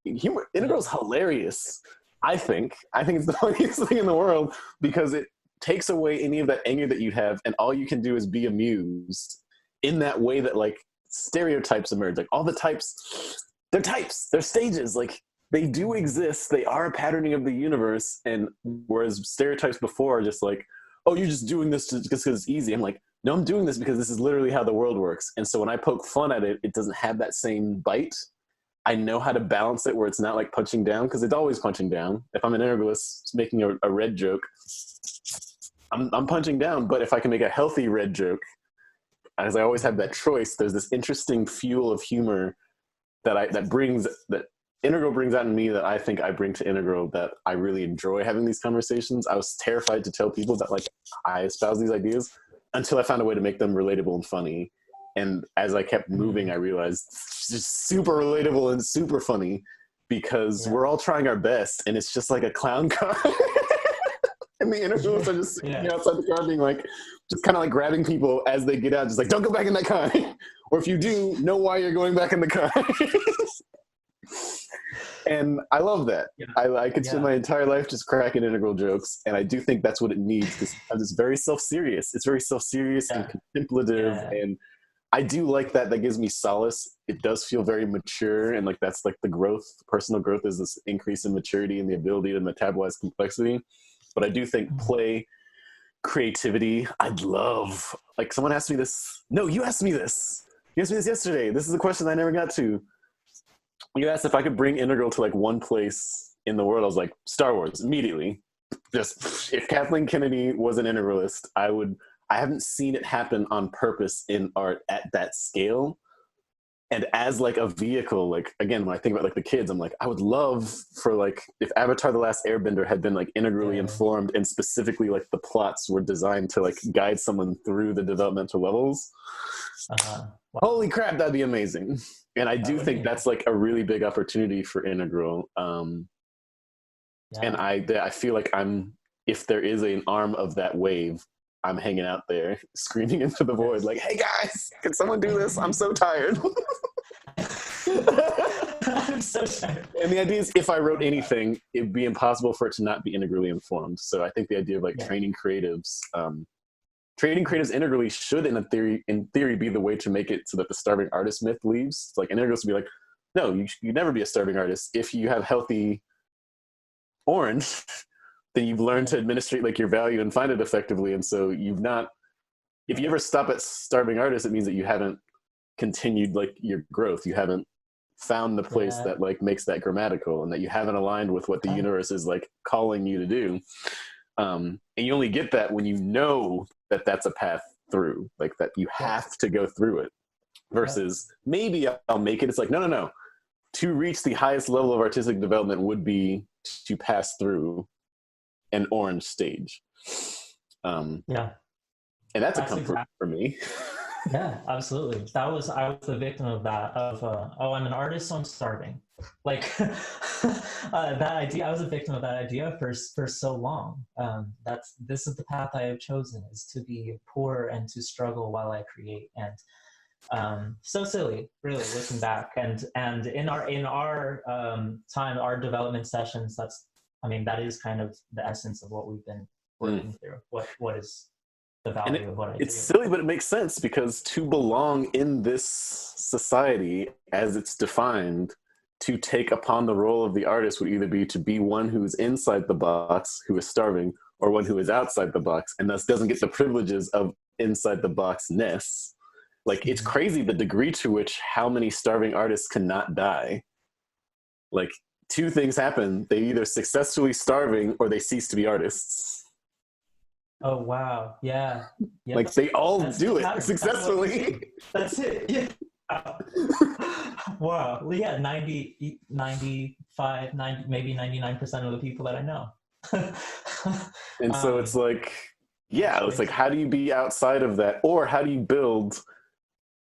integral's hilarious. I think it's the funniest thing in the world, because it takes away any of that anger that you have, and all you can do is be amused. in that way that like stereotypes emerge. Like all the types, they're stages. Like they do exist. They are a patterning of the universe. And whereas stereotypes before are just like, oh, you're just doing this just because it's easy. I'm like, no, I'm doing this because this is literally how the world works. And so when I poke fun at it, it doesn't have that same bite. I know how to balance it where it's not like punching down, because it's always punching down. If I'm an integralist making a red joke, I'm punching down. But if I can make a healthy red joke, as I always have that choice, there's this interesting fuel of humor that Integral brings out in me that I think I bring to Integral, that I really enjoy having these conversations. I was terrified to tell people that like I espouse these ideas until I found a way to make them relatable and funny. And as I kept moving, I realized it's just super relatable and super funny, because we're all trying our best, and it's just like a clown car. And the integralists are just sitting outside the car being like, just kind of like grabbing people as they get out, just like, don't go back in that car. Or if you do, know why you're going back in the car. And I love that. I could spend my entire life just cracking integral jokes, and I do think that's what it needs, because it's very self-serious. It's very self-serious and contemplative, and I do like that. That gives me solace. It does feel very mature, and like that's like the growth. Personal growth is this increase in maturity and the ability to metabolize complexity. But I do think play, creativity, I'd love. Like someone asked me this. No, you asked me this. You asked me this yesterday. This is a question I never got to. You asked if I could bring Integral to like one place in the world. I was like, Star Wars, immediately. Just if Kathleen Kennedy was an integralist, I would. I haven't seen it happen on purpose in art at that scale. And as like a vehicle, like again, when I think about like the kids, I'm like, I would love for like, if Avatar: The Last Airbender had been like integrally informed, and specifically like the plots were designed to like guide someone through the developmental levels. Wow. Holy crap, that'd be amazing. And I do think that's like a really big opportunity for Integral. And I feel like if there is an arm of that wave, I'm hanging out there screaming into the void like, hey guys, can someone do this? I'm so tired. I'm so tired. And the idea is, if I wrote anything, it'd be impossible for it to not be integrally informed. So I think the idea of like training creatives integrally should, in theory, be the way to make it so that the starving artist myth leaves. Like an integralist would be like, no, you'd never be a starving artist if you have healthy orange. Then you've learned to administrate like your value and find it effectively. And so if you ever stop at starving artist, it means that you haven't continued like your growth. You haven't found the place that like makes that grammatical, and that you haven't aligned with what the universe is like calling you to do. And you only get that when you know that that's a path through, like that you have to go through it, versus maybe I'll make it. It's like, no. To reach the highest level of artistic development would be to pass through an orange stage. And that's a comfort for me. Yeah, absolutely. I was the victim of that, I'm an artist, so I'm starving. Like that idea, I was a victim of that idea for so long. This is the path I have chosen, is to be poor and to struggle while I create. And so silly, really, looking back. And in our time, our development sessions, that is kind of the essence of what we've been working through. What is the value of what I do? It's silly, but it makes sense, because to belong in this society as it's defined, to take upon the role of the artist would either be to be one who is inside the box, who is starving, or one who is outside the box, and thus doesn't get the privileges of inside the box-ness. Like, it's crazy the degree to which how many starving artists cannot die. Like, two things happen. They either successfully starving or they cease to be artists. Oh, wow. Yeah. Yep. Like, they all do it successfully. That's it. Yeah. Wow. Well, yeah, 90, 95, 90, maybe 99% of the people that I know. And so it's like, it's like, how do you be outside of that? Or how do you build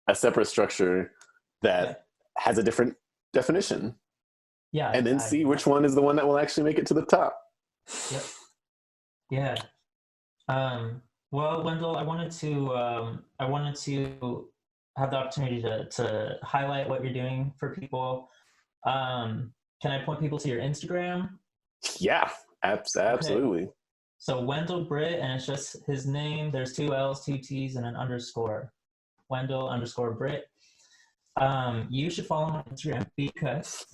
a separate structure that has a different definition? Yeah. And then see which one is the one that will actually make it to the top. Yep. Yeah. Well, Wendell, I wanted to have the opportunity to highlight what you're doing for people. Can I point people to your Instagram? Yeah, absolutely. Okay. So Wendell Britt, and it's just his name. There's 2 L's, 2 T's, and an underscore. Wendell_Britt. You should follow him on Instagram because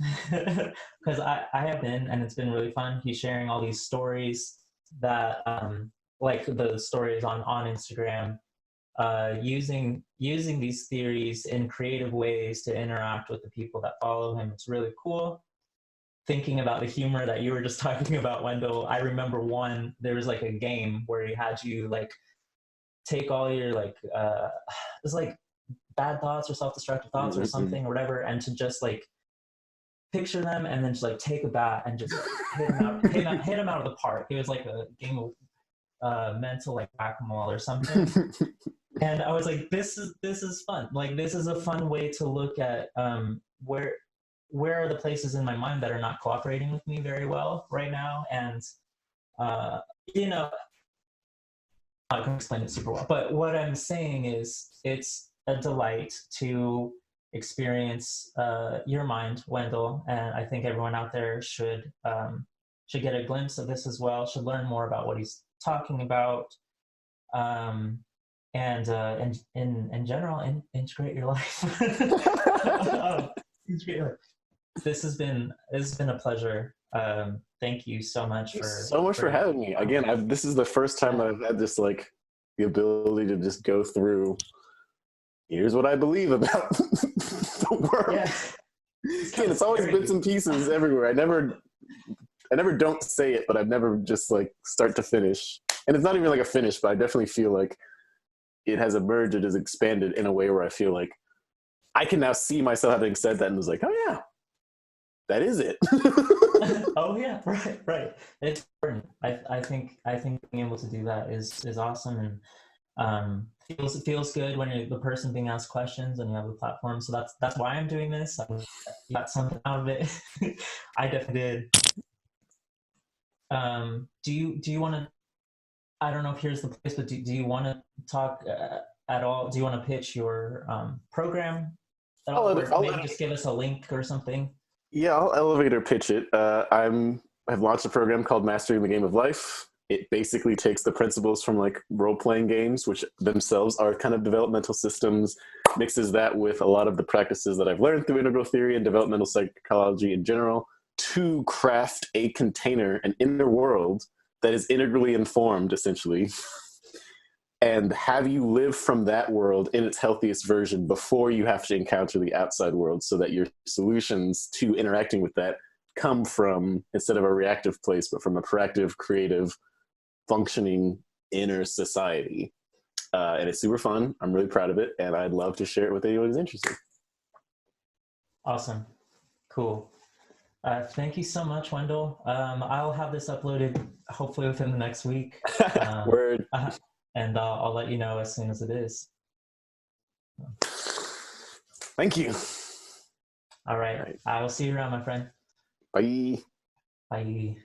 I have been, and it's been really fun. He's sharing all these stories that like the stories on Instagram, using these theories in creative ways to interact with the people that follow him. It's really cool. Thinking about the humor that you were just talking about, Wendell, I remember there was like a game where he had you like take all your like it's like bad thoughts or self-destructive thoughts or something or whatever, and to just like picture them and then just like take a bat and just hit him out of the park. It was like a game of mental like whack-a-mole or something. And I was like, this is fun. Like, this is a fun way to look at where are the places in my mind that are not cooperating with me very well right now. And you know, I can explain it super well. But what I'm saying is, it's a delight to experience your mind, Wendell, and I think everyone out there should get a glimpse of this as well. Should learn more about what he's talking about. And in general, integrate your life. Integrate your life. This has been a pleasure. Thank you so much Thanks for so much for having me. Again, this is the first time I've had this like the ability to just go through. Here's what I believe about the world. Yeah. Again, it's always bits and pieces everywhere. I never don't say it, but I've never just like start to finish. And it's not even like a finish, but I definitely feel like it has emerged, it has expanded in a way where I feel like I can now see myself having said that and was like, oh yeah, that is it. Oh yeah, right. It's important. I think being able to do that is awesome, and feels good when you're the person being asked questions and you have the platform. So that's why I'm doing this. I got something out of it. I definitely did. Do you want to? I don't know if here's the place, but do you want to talk at all? Do you want to pitch your program at all, or maybe just give us a link or something? Yeah, I'll elevator pitch it. I've launched a program called Mastering the Game of Life. It basically takes the principles from like role-playing games, which themselves are kind of developmental systems, mixes that with a lot of the practices that I've learned through integral theory and developmental psychology in general, to craft a container, an inner world that is integrally informed, essentially, and have you live from that world in its healthiest version before you have to encounter the outside world, so that your solutions to interacting with that come from, instead of a reactive place, but from a proactive, creative, functioning inner society. And it's super fun. I'm really proud of it, and I'd love to share it with anyone who's interested. Awesome. Cool. Thank you so much, Wendell. I'll have this uploaded hopefully within the next week. Word. And I'll let you know as soon as it is. Thank you. All right. I will see you around, my friend. Bye. Bye.